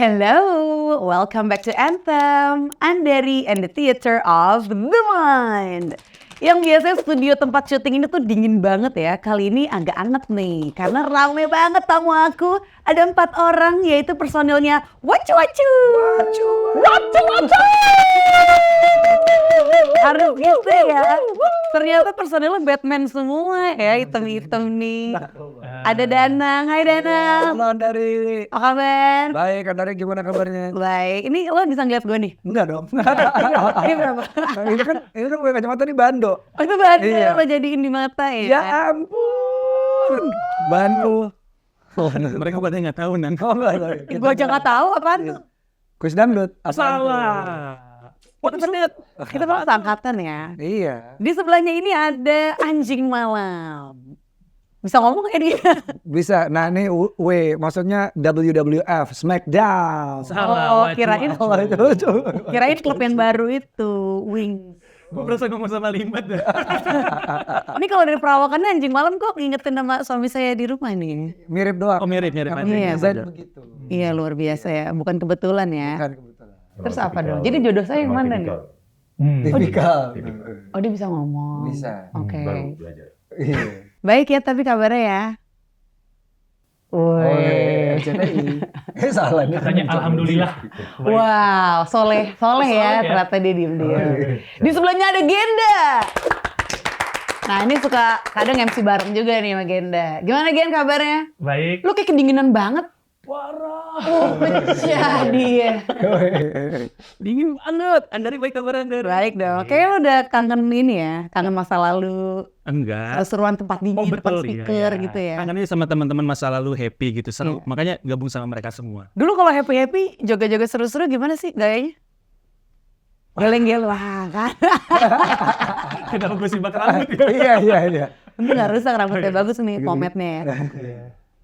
Hello, welcome back to Anthem, Andari and the Theater of the Mind. Yang biasanya studio tempat syuting ini tuh dingin banget ya. Kali ini agak anget nih, karena rame banget tamu aku. Ada 4 orang, yaitu personilnya Wacu Wacu. Wacu Wacu. Harus gitu ya. Ternyata personilnya Batman semua ya, hitam-hitam nih. Ada Danang, hai Danang. Halo Andari. Apa kabar? Baik, Andari gimana kabarnya? Baik, ini lo bisa ngeliat gue nih? Enggak dong. Ini berapa? Ini kan gue kacamata nih Bando. Oh itu Bando, Iya. lo jadiin di mata ya? Ya ampun. Bando. Mereka pada nggak tahu nan. Oh enggak. Gue aja gak tahu apaan tuh. Kuis dangdut. Salah. Kita kita malah seangkatan ya. Iya. Di sebelahnya ini ada anjing malam. Bisa ngomong ya dia? Bisa. Nah ini maksudnya WWF Smackdown. Oh, kirain Coba. kirain klub yang baru itu, Wings. Gue berasa ngomong sama Limat dah. Ini kalau dari perawakannya anjing malam kok ngingetin nama suami saya di rumah nih. Mirip doang. Oh mirip aja. Iya, Desain begitu. Iya luar biasa ya, bukan kebetulan ya. Kan kebetulan. Terus apa dong? Jadi jodoh saya yang mana nih? Tipikal. Oh dia bisa ngomong. Bisa. Oke. Iya. Baik ya, tapi kabarnya ya. Woi. RCTI. Salah nih. Katanya alhamdulillah. Wow, soleh ya, ternyata dia diem. Di sebelahnya ada Genda. Nah ini suka kadang MC bareng juga nih sama Genda. Gimana Gen kabarnya? Baik. Lu kayak kedinginan banget. Parah. Pecah dia. Dingin banget. Andari baik kabar Andari. Baik dong. Kayaknya lu udah kangen ini ya, kangen masa lalu. Enggak. Seruan tempat dingin, tempat speaker gitu ya. Kangennya sama teman-teman masa lalu happy gitu seru. Makanya gabung sama mereka semua. Dulu kalau happy-happy, joget-joget seru-seru gimana sih gayanya? Geleng-geleng wah kan. Kenapa gue simbak rambut? Iya. Itu gak rusak rambutnya bagus nih pomade-nya ya.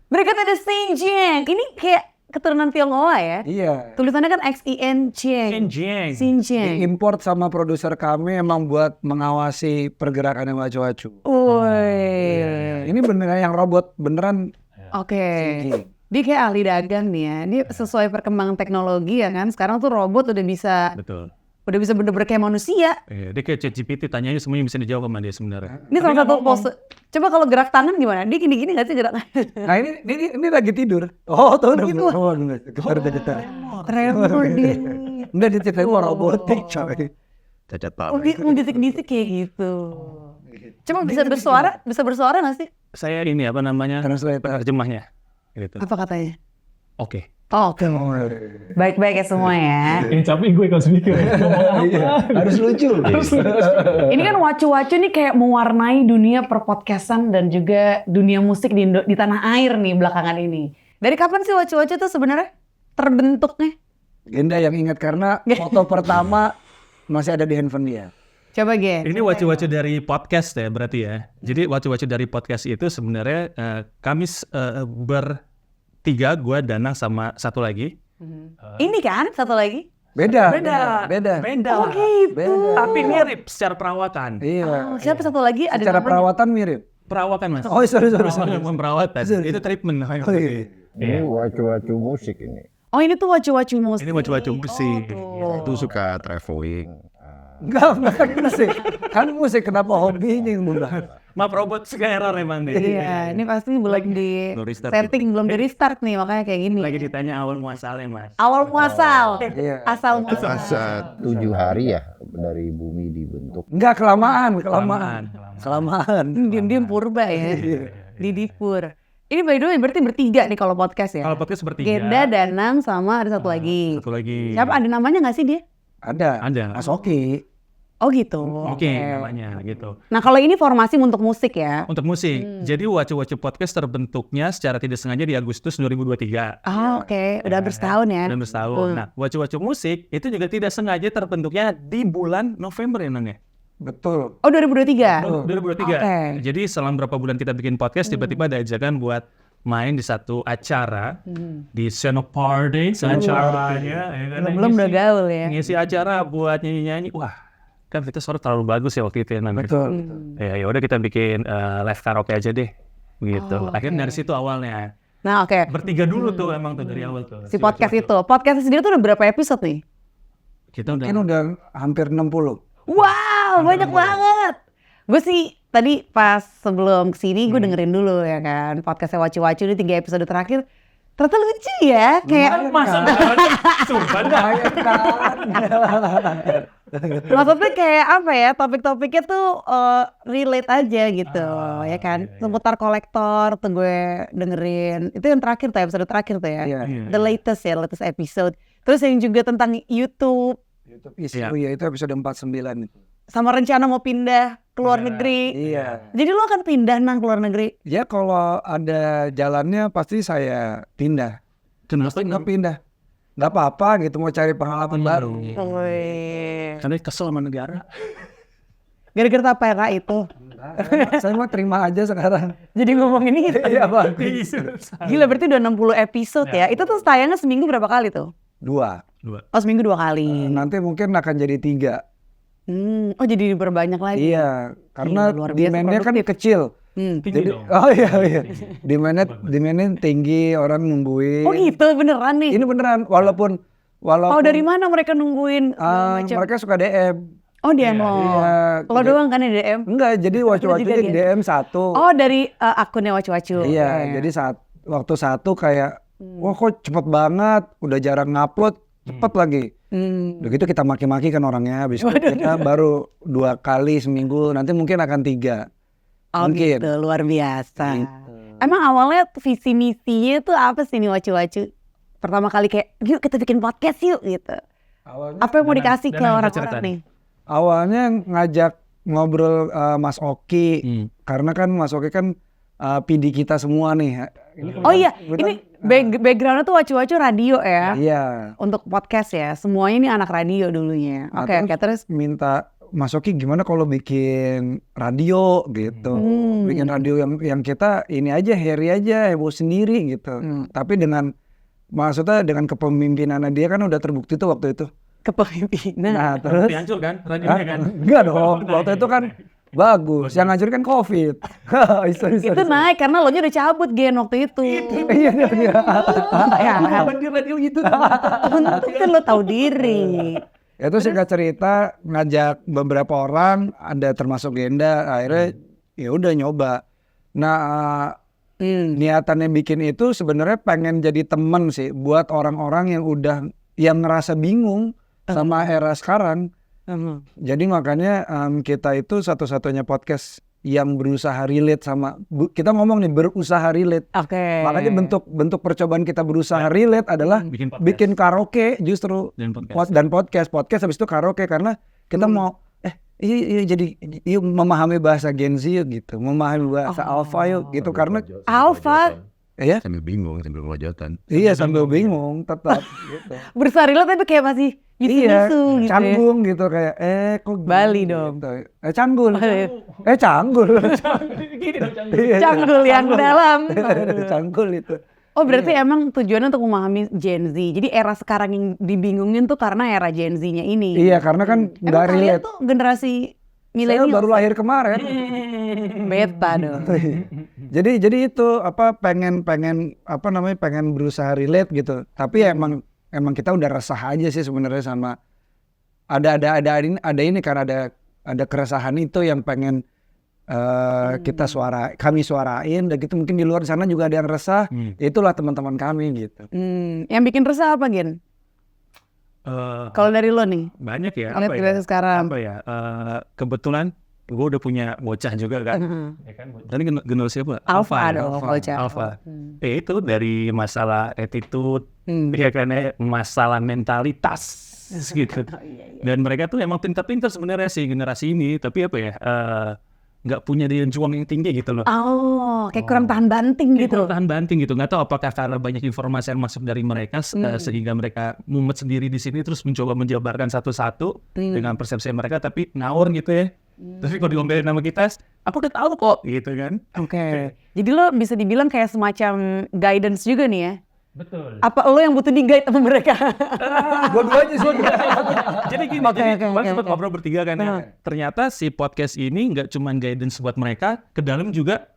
Berikut ada Xinjiang. Ini kayak keturunan Tionghoa ya. Iya. Tulisannya kan Xinjiang. Enjeng. Xinjiang. Import sama produser kami emang buat mengawasi pergerakan yang wacu-wacu. Woi. Ini beneran yang robot, beneran. Oke. Xinjiang. Dia kayak ahli dagang nih ya. Ini sesuai perkembangan teknologi ya kan. Sekarang tuh robot udah bisa bener-bener kayak manusia. Dia kayak ChatGPT, tanyanya semuanya bisa dijawab sama dia sebenarnya. Ini salah satu pose. Coba kalau gerak tangan gimana? Dia gini-gini nggak sih gerak? Nah ini lagi tidur. Oh tuh udah baru cerita. Tremor dia. Udah diceritain mau robotik coy. Cacat Oh dia mendetik-detik kayak gitu. Coba bisa bersuara nggak sih? Saya ini apa namanya? Translator. Terjemahnya. Gitu. Apa katanya? Oke. Oh, oke. Baik-baik ya semua ya. Ini capek gue kalau mikir. Harus lucu. Ini kan wacu-wacu nih kayak mewarnai dunia perpodcastan dan juga dunia musik di tanah air nih belakangan ini. Dari kapan sih wacu-wacu tuh sebenarnya terbentuknya? Genda yang ingat karena foto pertama masih ada di handphone dia. Coba Gen. Ini wacu-wacu dari podcast ya berarti ya. Jadi wacu-wacu dari podcast itu sebenarnya kami bertiga, gue, Danang sama satu lagi. Ini kan satu lagi. Beda. Oh gitu. Tapi mirip secara perawatan. Iya. Oh, siapa satu lagi? Ada Secara namanya? perawatan mirip. Perawatan mas. Oh sorry. Bukan perawatan. Itu treatment. Oh, iya. Ini wacu-wacu musik ini. Oh ini tuh wacu-wacu musik. Ini wacu-wacu musik. Itu suka traveling. Enggak kan musik. Kan musik kenapa hobinya yang mudah. Maaf robot suka error emang deh. Iya, ini pasti belum di restart setting, belum di restart nih makanya kayak gini. Lagi ditanya awal muasalnya mas. Awal muasal. Iya. Asal muasal. Masa 7 hari ya dari bumi dibentuk. Enggak kelamaan. Diam-diam purba ya. Didipur. Ini by the way berarti bertiga nih kalau podcast ya. Kalau podcast bertiga. Genda, Danang, sama ada satu lagi. Satu lagi. Siapa ada namanya nggak sih dia? Ada. Mas Oki. Oh gitu. Oke, namanya gitu. Nah kalau ini formasi untuk musik ya. Untuk musik. Jadi Wacu-Wacu Podcast terbentuknya secara tidak sengaja di Agustus 2023. Ah oke. Udah hampir setahun ya. Udah bertahun. Nah, Wacu-Wacu Musik itu juga tidak sengaja terbentuknya di bulan November ya Nang ya? Betul. Oh 2023. 2023. Oke. Jadi selang berapa bulan kita bikin podcast, tiba-tiba ada ajakan buat main di satu acara di Senoparty acaranya. Ya kan, Belum udah gaul ya. ngisi acara buat nyanyi-nyanyi. Wah, kan kita suara terlalu bagus ya waktu itu ya Nang. Betul. Ya udah kita bikin live karaoke aja deh. Gitu. Akhirnya dari situ awalnya. Nah, oke. Bertiga dulu tuh emang tuh dari awal tuh. Si podcast itu. Podcast sendiri tuh udah berapa episode nih? Kita udah Mungkin udah hampir 60. Wow, banyak banget. Gue sih tadi pas sebelum kesini gue dengerin dulu ya kan. Podcastnya Wacu-Wacu ini 3 episode terakhir. Ternyata lucu ya. Kayak masa sumpah dah. maksudnya kayak apa ya, topik-topiknya tuh relate aja gitu ya kan. Seputar kolektor tuh gue dengerin. Itu yang terakhir tuh, episode terakhir tuh ya. Iya. The latest episode. Terus yang juga tentang YouTube. YouTube isi. Oh iya, itu episode 49 itu. Sama rencana mau pindah ke luar negeri. Iya. Jadi lo akan pindah nang ke luar negeri? Ya kalau ada jalannya pasti saya pindah. Kenapa Nggak pindah. Nggak apa-apa gitu, mau cari pengalaman baru. Wih. Karena kesel sama negara. Gara-gara apa ya kak itu? Saya mau terima aja sekarang. Jadi ngomongin itu. Iya Bang. Gila berarti udah 60 episode ya. Itu tuh tayangnya seminggu berapa kali tuh? 2. Oh seminggu 2 kali. Nanti mungkin akan jadi 3. Oh jadi diperbanyak lagi. Iya, karena Gila, luar biasa demand-nya kan produktif. kecil. Tinggi Jadi, dong. oh iya. Demand-nya tinggi, orang nungguin. Oh gitu beneran nih? Ini beneran, walaupun Oh dari mana mereka nungguin? mereka suka DM. Oh DM lo. Iya. Lo doang kan yang DM? Enggak, jadi wacu-wacunya di DM satu. Oh dari akunnya Wacu-Wacu. Iya, jadi waktu satu kayak, wah kok cepet banget, udah jarang ngupload, cepet lagi. Udah gitu kita maki-maki kan orangnya, habis itu kita baru 2 kali seminggu, nanti mungkin akan 3. Oh Mungkin. gitu, luar biasa. Emang awalnya visi misinya tuh apa sih nih Wacu-Wacu? Pertama kali kayak, yuk kita bikin podcast yuk gitu. Apa yang mau dikasih ke orang-orang nih? Awalnya ngajak ngobrol Mas Oki, karena kan Mas Oki kan PD kita semua nih. Oh iya, ini backgroundnya tuh Wacu-Wacu radio ya? Iya. Untuk podcast ya, semuanya ini anak radio dulunya. Oke, terus minta Mas Oki gimana kalau bikin radio gitu, bikin radio yang kita ini aja, Harry aja, heboh sendiri gitu. Tapi maksudnya dengan kepemimpinannya dia kan udah terbukti tuh waktu itu. kepemimpinan. Nah terus, Hancur kan radionya kan. enggak dong, waktu itu kan bagus, yang ngajarin kan COVID. Sorry. Itu naik karena lo nya udah cabut Gen waktu itu. Iya. Ya, Di radio gitu. untung kan lo tahu diri. Itu singkat cerita ngajak beberapa orang, ada termasuk Genda, akhirnya ya udah nyoba. Nah niatannya bikin itu sebenarnya pengen jadi temen sih buat orang-orang yang ngerasa bingung sama era sekarang. Jadi makanya kita itu satu-satunya podcast yang berusaha relate kita ngomong nih berusaha relate. Oke. Makanya bentuk percobaan kita berusaha relate adalah bikin karaoke justru dan podcast habis itu karaoke karena kita mau jadi memahami bahasa Gen Z yuk gitu, memahami bahasa Alpha yuk gitu karena Alpha ya Sambil bingung, sambil ngelojotan. iya sambil bingung tetap gitu. bersari lo tapi kayak masih Iya, gitu ya. canggung gitu kayak kok Bali gini dong. gitu. Canggul. Canggul. Iya, Canggul yang dalam. Canggul itu. Oh berarti emang tujuannya untuk memahami Gen Z. Jadi era sekarang yang dibingungin tuh karena era Gen Z-nya ini. Iya, karena kan Emang nggak kalian relate. tuh generasi Saya milenial. baru lahir kemarin. Beta dong. jadi itu pengen berusaha relate gitu. Tapi emang kita udah resah aja sih sebenarnya sama ada ini kan ada keresahan itu yang pengen kami suarain, dan gitu mungkin di luar sana juga ada yang resah. Itulah teman-teman kami gitu. Yang bikin resah apa Gen? Kalau dari lo nih? Banyak ya. Lihat kita sekarang. Apa ya? Kebetulan gue udah punya bocah juga kan. Ya kan? Tadi generasi apa? Alpha ya? dong, bocah. Alpha. Itu dari masalah attitude, ya kan, masalah mentalitas gitu. Dan mereka tuh emang pintar-pintar sebenarnya sih generasi ini, tapi apa ya? Nggak punya daya juang yang tinggi gitu loh. Oh, kayak kurang tahan banting gitu. Kurang tahan banting gitu. Nggak tahu apakah karena banyak informasi yang masuk dari mereka sehingga mereka mumet sendiri di sini terus mencoba menjabarkan satu-satu dengan persepsi mereka tapi ngawur gitu ya. Tapi kalau diomelin sama kita, aku udah tahu kok gitu kan. Oke. Jadi lo bisa dibilang kayak semacam guidance juga nih ya? Betul. Apa lo yang butuh di-guide sama mereka? Dua-duanya sih. Jadi gini, kemarin sempat ngobrol bertiga kan. Ternyata si podcast ini nggak cuma guidance buat mereka, ke dalam juga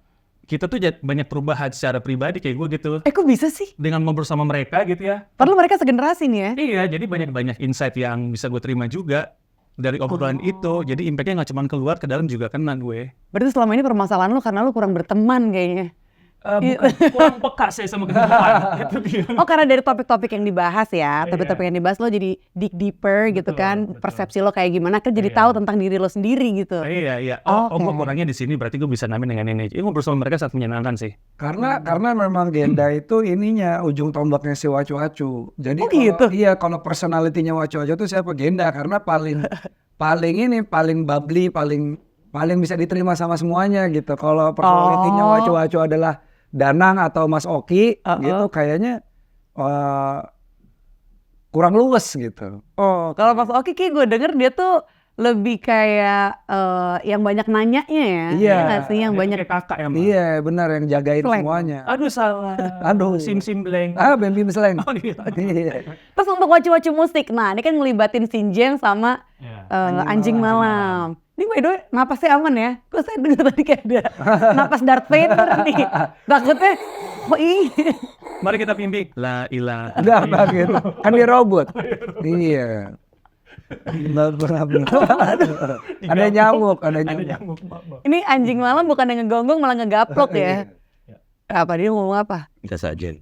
kita tuh banyak perubahan secara pribadi kayak gue gitu. Kok bisa sih? Dengan ngobrol sama mereka gitu ya. Padahal mereka segenerasi nih ya. Iya, jadi banyak insight yang bisa gue terima juga dari obrolan itu. Jadi impact-nya nggak cuma keluar, ke dalam juga kena gue. Berarti selama ini permasalahan lu karena lu kurang berteman kayaknya. Bukan, kurang peka saya sama kehidupan. Gitu dia. Oh, karena dari topik-topik yang dibahas ya, topik-topik yang dibahas lo jadi dig deeper gitu kan, betul. persepsi lo kayak gimana kan jadi tahu tentang diri lo sendiri gitu. Iya. Oke. Gue kurangnya di sini, berarti gue bisa namain dengan ini. Ini ngobrol sama mereka sangat menyenangkan sih. Karena memang Genda itu ininya ujung tombaknya si Wacu-Wacu. Jadi gitu? kalau personalitinya Wacu-Wacu itu siapa? Genda, karena paling bubbly, paling bisa diterima sama semuanya gitu. Kalau personalitinya Wacu-Wacu adalah Danang atau Mas Oki gitu, kayaknya kurang luwes gitu. Oh, kalau Mas Oki kayak gue denger dia tuh lebih kayak yang banyak nanyanya ya. Iya. Nggak sih yang Dia banyak. kayak kakak ya, Mas. Iya benar, yang jagain Slang. semuanya. Aduh salah. Aduh. Sim bleng. Bem slang. Oh, iya. Iya. Terus untuk wacu-wacu musik, nah ini kan ngelibatin Sinjeng sama Iya. Anjing Malam. Ini by the way, napasnya aman ya? Kok saya dengar tadi kayak ada napas Darth Vader nih. Takutnya, Mari kita pimpin. La ilaha. Udah gitu. Kan dia robot. Iya. Benar. Ada nyamuk. Ada nyamuk. ini Anjing Malam bukan yang ngegonggong malah ngegaplok ya? Apa dia ngomong apa? Kita saja.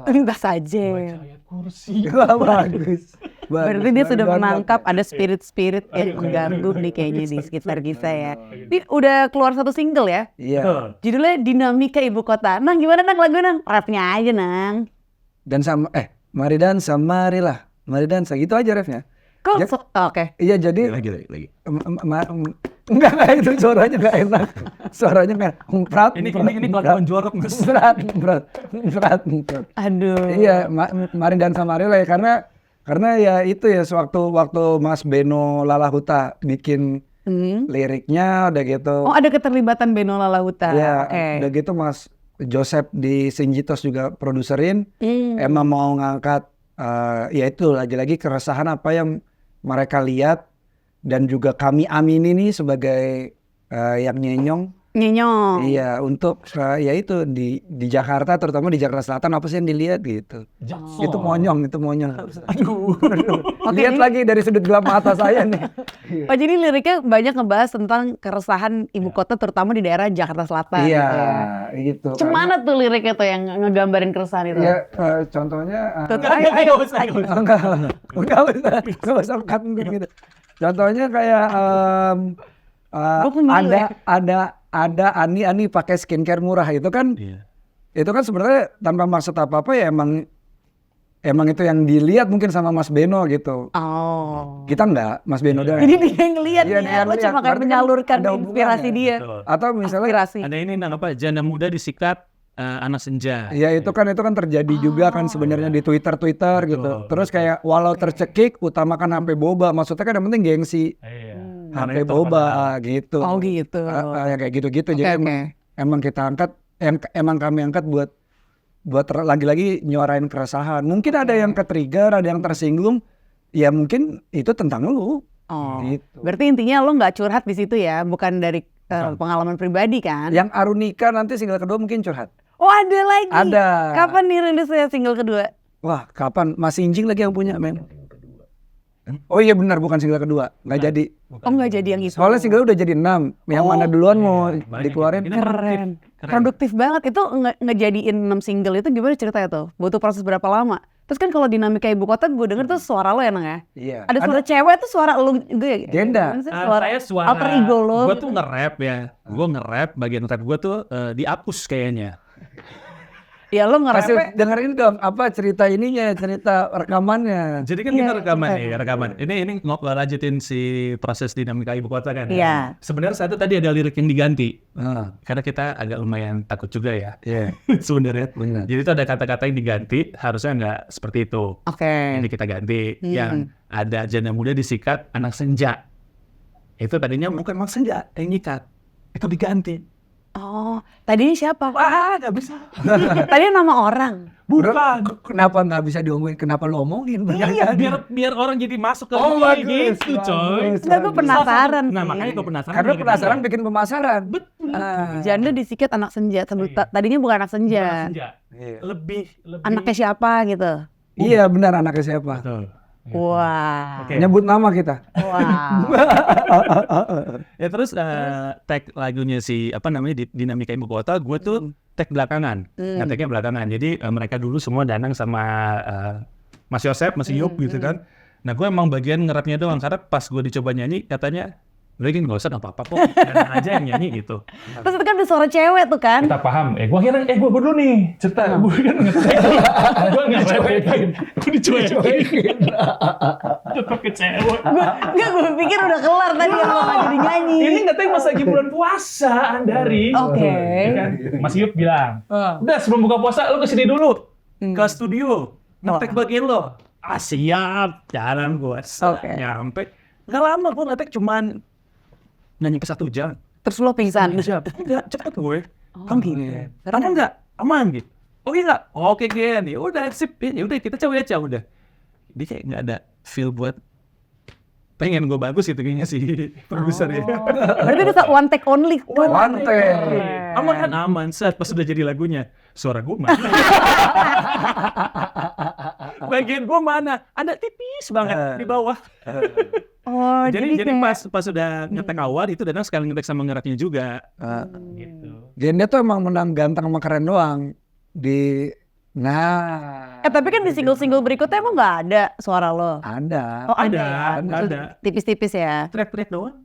Entah saja. Ayat kursi. Bagus. Berarti dia sudah menangkap ada spirit-spirit yang mengganggu nih kayaknya di sekitar kita ya. Ini udah keluar satu single ya? Iya. Judulnya Dinamika Ibu Kota. Nang gimana Nang lagu Nang? Rapnya aja Nang. Dan sama mari dansa, marilah. Mari dansa, gitu aja refnya. Kok? Ya. Oke. Iya jadi Lagi. enggak itu suaranya enggak enak. Suaranya kayak berat. Ini kelakuan jorok, Mas. berat. Aduh. Iya, mari dansa marilah ya, karena ya itu ya waktu Mas Beno Lalahuta bikin liriknya udah gitu. Oh, ada keterlibatan Beno Lalahuta. Ya, Oke. udah gitu Mas Joseph di Sinjitos juga produserin. Emang mau ngangkat ya itu lagi-lagi keresahan apa yang mereka lihat dan juga kami amini nih sebagai yang nyenyong. Nyenyong. Iya, untuk ya itu di Jakarta, terutama di Jakarta Selatan apa sih yang dilihat gitu. Itu monyong. Aduh. Lihat lagi dari sudut gelap mata saya nih. Oh, jadi liriknya banyak ngebahas tentang keresahan ibu kota terutama di daerah Jakarta Selatan. Iya, gitu ya. gitu. Cemana tuh liriknya tuh yang ngegambarin keresahan itu? Ya, contohnya Enggak usah cut gitu. Contohnya kayak ada Ani pakai skincare murah itu kan. Iya. Itu kan sebenarnya tanpa maksud apa-apa ya emang itu yang dilihat mungkin sama Mas Beno gitu. Oh. Kita enggak, Mas Beno doang. Jadi dia yang ngeliat Iya, nih dia ya, lo ngeliat. cuma kayak Berarti kan menyalurkan ada inspirasi hubungannya. dia. Betul. Atau misalnya Aspirasi. Ada ini apa? Janda muda disikat anak senja. ya itu kan terjadi juga kan sebenarnya di Twitter gitu. Terus kayak walau tercekik utamakan HP boba. Maksudnya kan yang penting gengsi. Iya. HP boba gitu. Oh gitu. Ya kayak gitu-gitu. Oke, Jadi oke. emang kita angkat emang kami angkat buat lagi-lagi nyuarain keresahan. Mungkin ada yang ke-trigger, ada yang tersinggung. Ya mungkin itu tentang lu. Oh. Gitu. Berarti intinya lo nggak curhat di situ ya, bukan dari pengalaman pribadi kan? Yang Arunika nanti single kedua mungkin curhat. Oh ada lagi. Ada. Kapan nih rilisnya single kedua? Wah, kapan? Mas Injing lagi yang punya, men. Oh iya benar, bukan single kedua. Nggak jadi. Oh nggak jadi yang itu. Soalnya single udah jadi 6. Yang mana duluan mau dikeluarin? Ini Keren. Produktif banget. Itu ngejadiin 6 single itu gimana ceritanya tuh? Butuh proses berapa lama? Terus kan kalau dinamika ibu kota gue denger tuh suara lo enak ya? Iya. Ada suara cewek tuh suara lo gue. Genda. Gimana sih? saya suara alter ego lo. Gue tuh nge-rap ya. Gue nge-rap, bagian rap gue tuh dihapus kayaknya. Ya lo nge-rap. Kasih dengerin dong apa cerita ininya, cerita rekamannya. Jadi kan kita rekaman. Ini lanjutin si proses dinamika ibu kota kan. Iya. Sebenarnya satu tadi ada lirik yang diganti. Nah, Karena kita agak lumayan takut juga ya. iya. Sebenarnya. Benar. Jadi itu ada kata-kata yang diganti, harusnya nggak seperti itu. Oke. Ini kita ganti. Yang ada janda muda disikat anak senja. Itu tadinya bukan anak senja yang nyikat. Itu diganti. Oh, tadinya siapa? Nggak bisa. Tadinya nama orang. Bukan. Kenapa nggak bisa diomongin? Kenapa lo omongin? Iya, biar orang jadi masuk ke Oh, ini bagus, gitu, coy. bagus. Enggak, gue penasaran. Nah, sih. makanya gue penasaran. Karena dengan penasaran itu. bikin pemasaran. Betul. Janda disikat anak senja. Tadinya bukan anak senja. Lebih Anaknya siapa gitu. Iya benar, anaknya siapa? Betul. Wah. Oke. Nyebut nama kita. Wow. Ya terus tag lagunya si apa namanya Dinamika Ibu Kota, gue tuh tag belakangan, tagnya belakangan. Jadi mereka dulu semua danang sama Mas Yosep, Mas Yop gitu kan. Nah gue emang bagian ngerapnya doang, karena pas gue dicoba nyanyi katanya udah gini nggak usah apa-apa kok, danang aja yang nyanyi gitu. Terus itu kan ada suara cewek tuh kan. Kita paham, gue kira gue dulu nih cerita, gue kan ngetek, gue ngerepetin, gue dicuekin, tetap kecewa. Gue pikir udah kelar tadi yang lo nggak jadi nyanyi. Ini katanya pas lagi bulan puasa, Andari. Oke. Ya kan? Mas Yop bilang, udah sebelum buka puasa lo kesini dulu ke studio, ngetek bagian lo. Ah siap, jalan gue. Oke. Nyampe, nggak lama gue ngetek cuman nyanyi ke 1 jam. Terus lo pingsan. Enggak, cepet gue. Kamu gitu. Karena enggak aman gitu. Oh iya enggak? Oke Gen, ya udah sip. Ya udah kita coba aja udah. Dia kayak enggak ada feel buat pengen gue bagus gitu kayaknya sih produser ya. Berarti itu one take only. One take. Aman saat pas sudah jadi lagunya. Suara gue mana? Bagian gue mana? Ada tipis banget di bawah. Oh, Jadi kayak- pas sudah ngetek awal itu Danang sekali ngetek sama ngeraknya juga. Gitu. Janda tuh emang menang ganteng sama keren doang. Nah, tapi kan di single-single berikutnya emang nggak ada suara lo. ada. Oh Ada. Tipis-tipis ya. Teriak-teriak doang.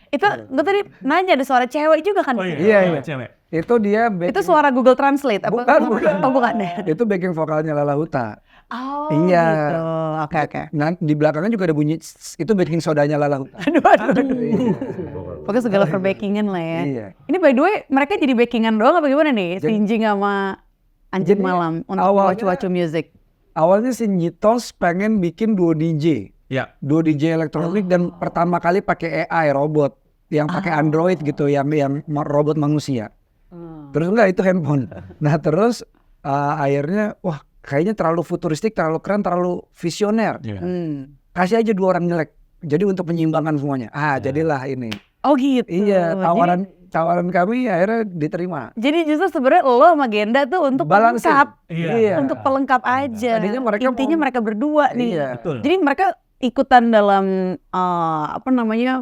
Itu gue tadi nanya ada suara cewek juga kan? Oh Iya. cewek. Itu dia Itu suara Google Translate apa? Bukan. Oh bukan ya? itu backing vokalnya Lala Huta. Oh Iya. gitu. Oke. Nah, di belakangnya juga ada bunyi itu baking sodanya Lala Huta. Aduh. Pokoknya segala perbackingan lah ya. Iya. Ini by the way mereka jadi backingan doang apa gimana nih? Sinjing sama Anjing Jadi, Malam untuk awalnya- Wacu-Wacu Music. Awalnya si Nyitos pengen bikin duo DJ. Ya. Duo DJ elektronik dan pertama kali pakai AI robot yang pakai Android gitu, yang robot manusia. Terus enggak itu handphone. Nah, terus akhirnya wah kayaknya terlalu futuristik, terlalu keren, terlalu visioner. Kasih aja 2 orang nyelek. Jadi untuk menyeimbangkan semuanya. Jadilah ini. Oh gitu. Iya, tawaran kami akhirnya diterima. Jadi justru sebenarnya lo sama Genda tuh untuk Balancing. pelengkap. Iya. Untuk pelengkap aja. Tadinya mereka Intinya mau- mereka berdua nih. Iya. Betul. Jadi mereka ikutan dalam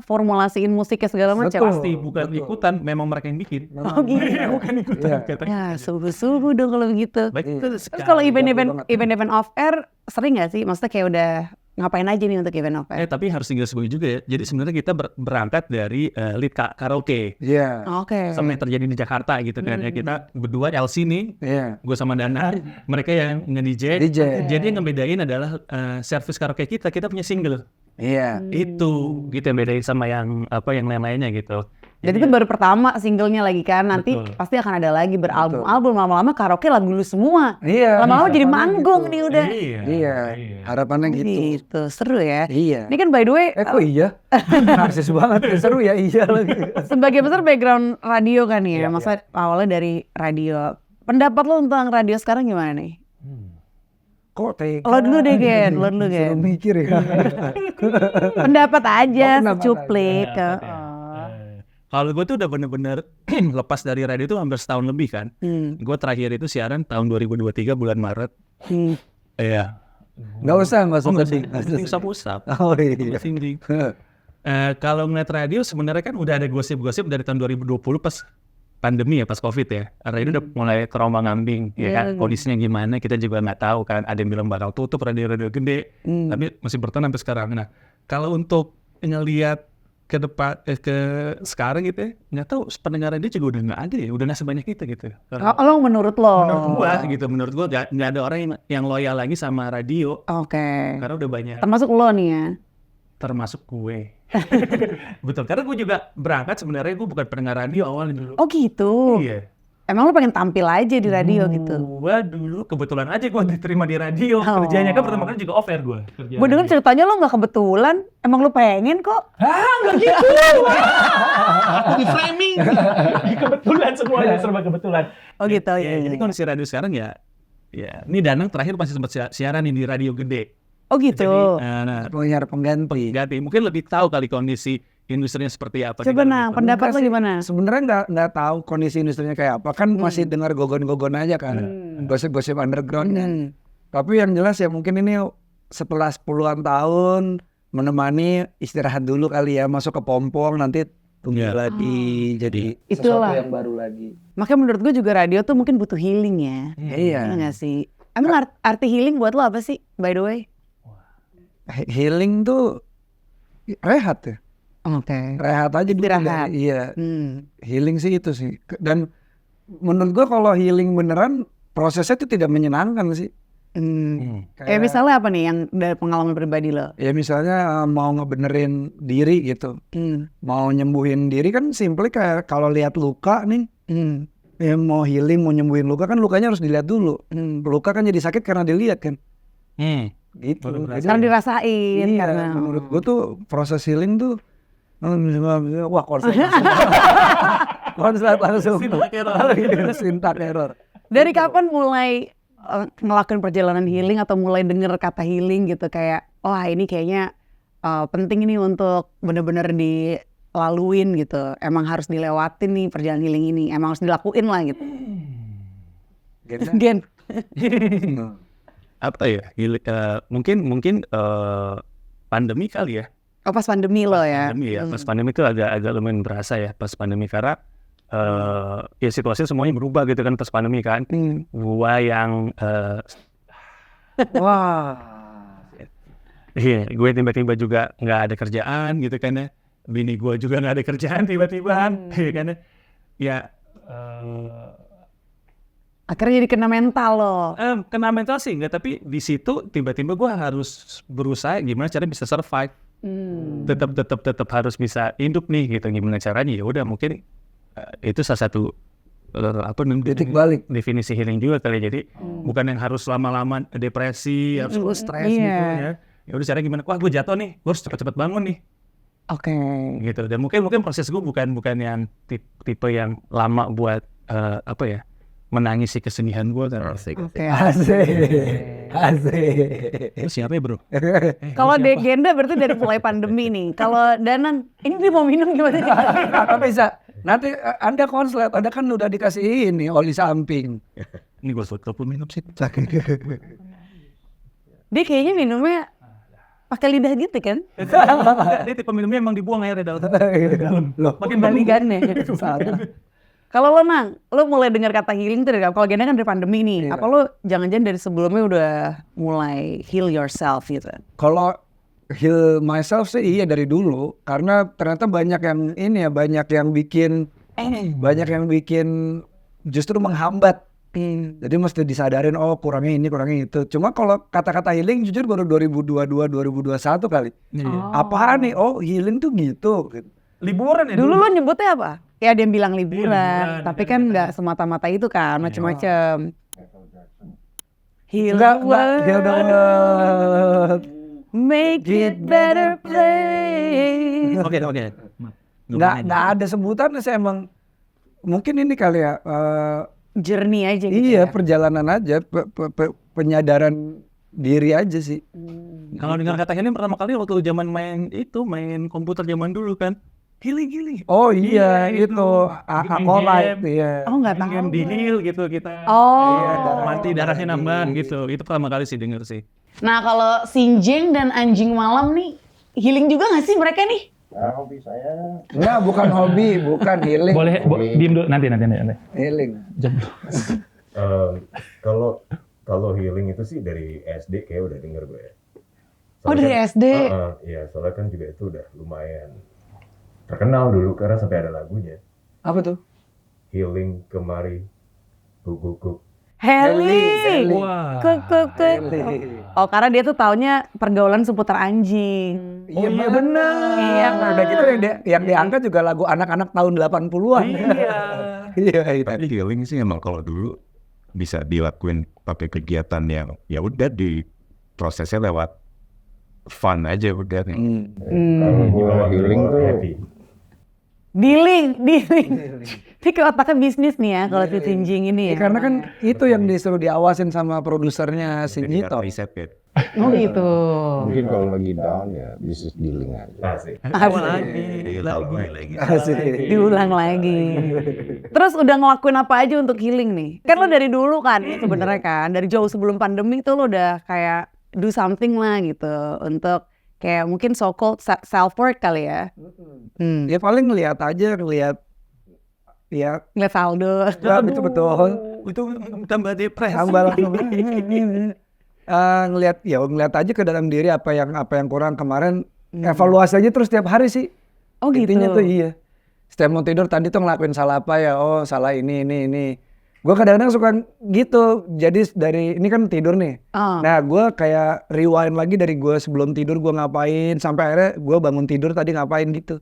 formulasiin musiknya segala macam. Betul. Pasti bukan ikutan, memang mereka yang bikin. Oh gitu. Bukan ikutan. Iya. Katanya. Ya suhu-suhu dong kalau begitu. Betul Terus sekali. kalau jago event off air sering nggak sih? Maksudnya kayak udah ngapain aja nih untuk event off air? Tapi harus digarisbawahi juga ya. Jadi sebenarnya kita berangkat dari lead karaoke. Iya. Oke. Sama yang terjadi di Jakarta gitu kan ya. Kita berdua LC nih, Iya. gue sama Dana, mereka yang nge-DJ. DJ. Jadi yang ngebedain adalah service karaoke kita punya single. Iya. Itu gitu yang bedain sama yang lain-lainnya gitu. Jadi itu baru pertama singlenya lagi kan. Nanti Betul. pasti akan ada lagi beralbum-album. Lama-lama karaoke lagu lu semua. Iya. Lama-lama jadi harapannya manggung gitu. nih udah. Iya. Harapannya gitu. Gitu. Seru ya. Iya. Ini kan by the way Kok iya? Narsis banget. Seru ya iya lagi. sebagai besar background radio kan ya. Maksudnya awalnya dari radio. Pendapat lo tentang radio sekarang gimana nih? Kok tega? Lo dulu deh Gen. Lo dulu Suruh Gen. mikir ya. Pendapat aja pendapat secuplik. Kalau gue tuh udah bener-bener lepas dari radio tuh hampir setahun lebih kan. Gue terakhir itu siaran tahun 2023 bulan Maret. Iya. Nggak usah sedih. Penting usap. Oh iya. Penting. Kalau ngeliat radio sebenarnya kan udah ada gosip-gosip dari tahun 2020 pas pandemi ya, pas COVID ya. Radio udah mulai terombang-ambing ya kan. Kondisinya gimana kita juga nggak tahu kan. Ada yang bilang bakal tutup radio-radio gede, tapi masih bertahan sampai sekarang. Nah, kalau untuk ngelihat ke depan ke sekarang gitu ya, nggak tahu pendengaran dia juga udah nggak ada ya, udah nggak sebanyak kita gitu. Kalau menurut lo? Menurut gua nggak ada orang yang loyal lagi sama radio Oke. karena udah banyak. Termasuk lo nih ya. Termasuk gue. Betul, karena gue juga berangkat sebenarnya gue bukan pendengar radio awalnya dulu. Oh gitu. Iya. Emang lo pengen tampil aja di radio gitu? Gue dulu kebetulan aja gue diterima di radio. Kerjanya kan pertama kali juga off air gue. Gue denger ceritanya lo gak kebetulan. Emang lo pengen kok? Nggak gitu. Di framing. Kebetulan semuanya serba kebetulan. Oh gitu ya. Jadi kondisi radio sekarang ya, ini Danang terakhir masih sempat siaran nih di radio gede. Oh gitu. Nah, Penyiar pengganti. mungkin lebih tahu kali kondisi industrinya seperti apa. Coba Nang, pendapat lo gimana? Sebenarnya nggak tahu kondisi industrinya kayak apa, kan masih dengar gogon-gogon aja kan, gosip-gosip underground kan. Tapi yang jelas ya mungkin ini setelah 10-an tahun menemani istirahat dulu kali ya, masuk ke pompong nanti tumbuh lagi jadi Itulah. sesuatu yang baru lagi. Makanya menurut gue juga radio tuh mungkin butuh healing ya. Iya. Iya nggak sih? Emang arti healing buat lo apa sih, by the way? Healing tuh rehat ya. Oke. Rehat aja dulu Istirahat. Iya. Healing sih itu sih. Dan menurut gua kalau healing beneran prosesnya itu tidak menyenangkan sih. Kayak misalnya apa nih yang dari pengalaman pribadi lo? Ya misalnya mau ngebenerin diri gitu. Mau nyembuhin diri kan simple kayak kalau lihat luka nih. Ya mau healing, mau nyembuhin luka kan lukanya harus dilihat dulu. Luka kan jadi sakit karena dilihat kan. Gitu. Karena dirasain. Iya, Karena menurut gua tuh proses healing tuh wah konslet langsung sintak error. Dari kapan mulai ngelakuin perjalanan healing atau mulai denger kata healing gitu kayak wah ini kayaknya penting ini untuk bener-bener dilaluin gitu. Emang harus dilewatin nih perjalanan healing ini. Emang harus dilakuin lah gitu. Gen. Apa ya? Mungkin pandemi kali ya. Oh pas pandemi lo ya. Pandemi ya. Pas pandemi itu agak lumayan berasa ya pas pandemi karena ya situasi semuanya berubah gitu kan pas pandemi kan. Gua yang Wah. iya, gue tiba-tiba juga nggak ada kerjaan gitu kan ya. Bini gue juga nggak ada kerjaan tiba-tiba, ya kan ya. Ya Akhirnya jadi kena mental lo. kena mental sih enggak, tapi di situ tiba-tiba gue harus berusaha gimana caranya bisa survive. Tetap harus bisa hidup nih gitu. Gimana caranya? Ya udah mungkin itu salah satu Titik balik. definisi healing juga kali. Jadi bukan yang harus lama-lama depresi, harus stres gitu ya. Ya udah caranya gimana? Wah gue jatuh nih, gue harus cepet-cepet bangun nih. Oke. Gitu. Dan mungkin proses gue bukan yang tipe yang lama buat menangisi kesedihan gue kan. Oke. Asik. Itu siapa ya bro? Kalau Genda berarti dari mulai pandemi nih. Kalau Danang, ini dia mau minum gimana? Apa bisa? Nanti Anda konslet, Anda kan udah dikasih ini oli samping. Ini gue suka minum sih. Dia kayaknya minumnya pakai lidah gitu kan? Dia tipe minumnya emang dibuang airnya dalam. Loh, Makin balikannya. Kalau lo Nang, lo mulai dengar kata healing tuh dari kalau Genda kan dari pandemi nih. Apa lo jangan-jangan dari sebelumnya udah mulai heal yourself gitu? kalau heal myself sih iya dari dulu, karena ternyata banyak yang bikin justru menghambat. Jadi mesti disadarin kurangnya ini kurangnya itu. Cuma kalau kata-kata healing jujur baru 2022 2021 kali. Apaan nih? Oh healing tuh gitu. Liburan ya Dulu lo nyebutnya apa? Ya ada yang bilang liburan, Liburan, tapi kan nggak semata-mata itu kan, macam-macam. Heal Enggak, the world, heal the world. make it better place. Oke. Nggak ada sebutannya sih emang. Mungkin ini kali ya. Journey aja gitu Iya ya. perjalanan aja, penyadaran diri aja sih. Kalau dengar kata healing pertama kali waktu zaman main komputer zaman dulu kan. Healing. Oh iya itu Acolyte iya. Oh nggak tahu. Yang di heal gitu kita. Oh. Mati darahnya nambah gitu. Itu pertama kali sih denger sih. Nah kalau Sinjeng dan Anjing Malam nih, healing juga nggak sih mereka nih? Hobi saya Enggak, bukan hobi, bukan healing. Boleh diem dulu nanti. Healing. Kalau healing itu sih dari SD kayak udah denger gue ya. Oh dari SD? Iya, soalnya kan juga itu udah lumayan terkenal dulu karena sampai ada lagunya. Apa tuh? Healing kemari, guguk. Heli. Wah. Kuk. Oh karena dia tuh taunya pergaulan seputar anjing. Iya benar. Iya. Udah gitu yang diangkat juga lagu anak-anak tahun 80-an. Iya. Tapi healing sih emang kalau dulu bisa dilakuin pakai kegiatan yang ya udah di prosesnya lewat fun aja udah nih. Kalau gue healing tuh happy. Dealing. Ini ke otaknya bisnis nih ya kalau si Sinjing ini ya. Karena kan itu yang disuruh diawasin sama produsernya si Jadi Nito. riset ya. Oh gitu. Mungkin kalau lagi down ya bisnis dealing aja. Asik. Asik. Diulang lagi. Terus udah ngelakuin apa aja untuk healing nih? Kan lo dari dulu kan sebenarnya kan, dari jauh sebelum pandemi tuh lo udah kayak do something lah gitu untuk kayak mungkin so-called self work kali ya. Ya paling ngeliat ya Ngeliat saldo. ya, betul. Itu tambah depresi. Tambah langsung ngeliat aja ke dalam diri apa yang kurang kemarin. Evaluasi aja terus tiap hari sih. Oh gitu. Intinya tuh iya. Setiap mau tidur tadi tuh ngelakuin salah apa ya, oh salah ini. Gue kadang-kadang suka gitu, jadi dari ini kan tidur nih. Nah gue kayak rewind lagi dari gue sebelum tidur gue ngapain, sampai akhirnya gue bangun tidur tadi ngapain gitu.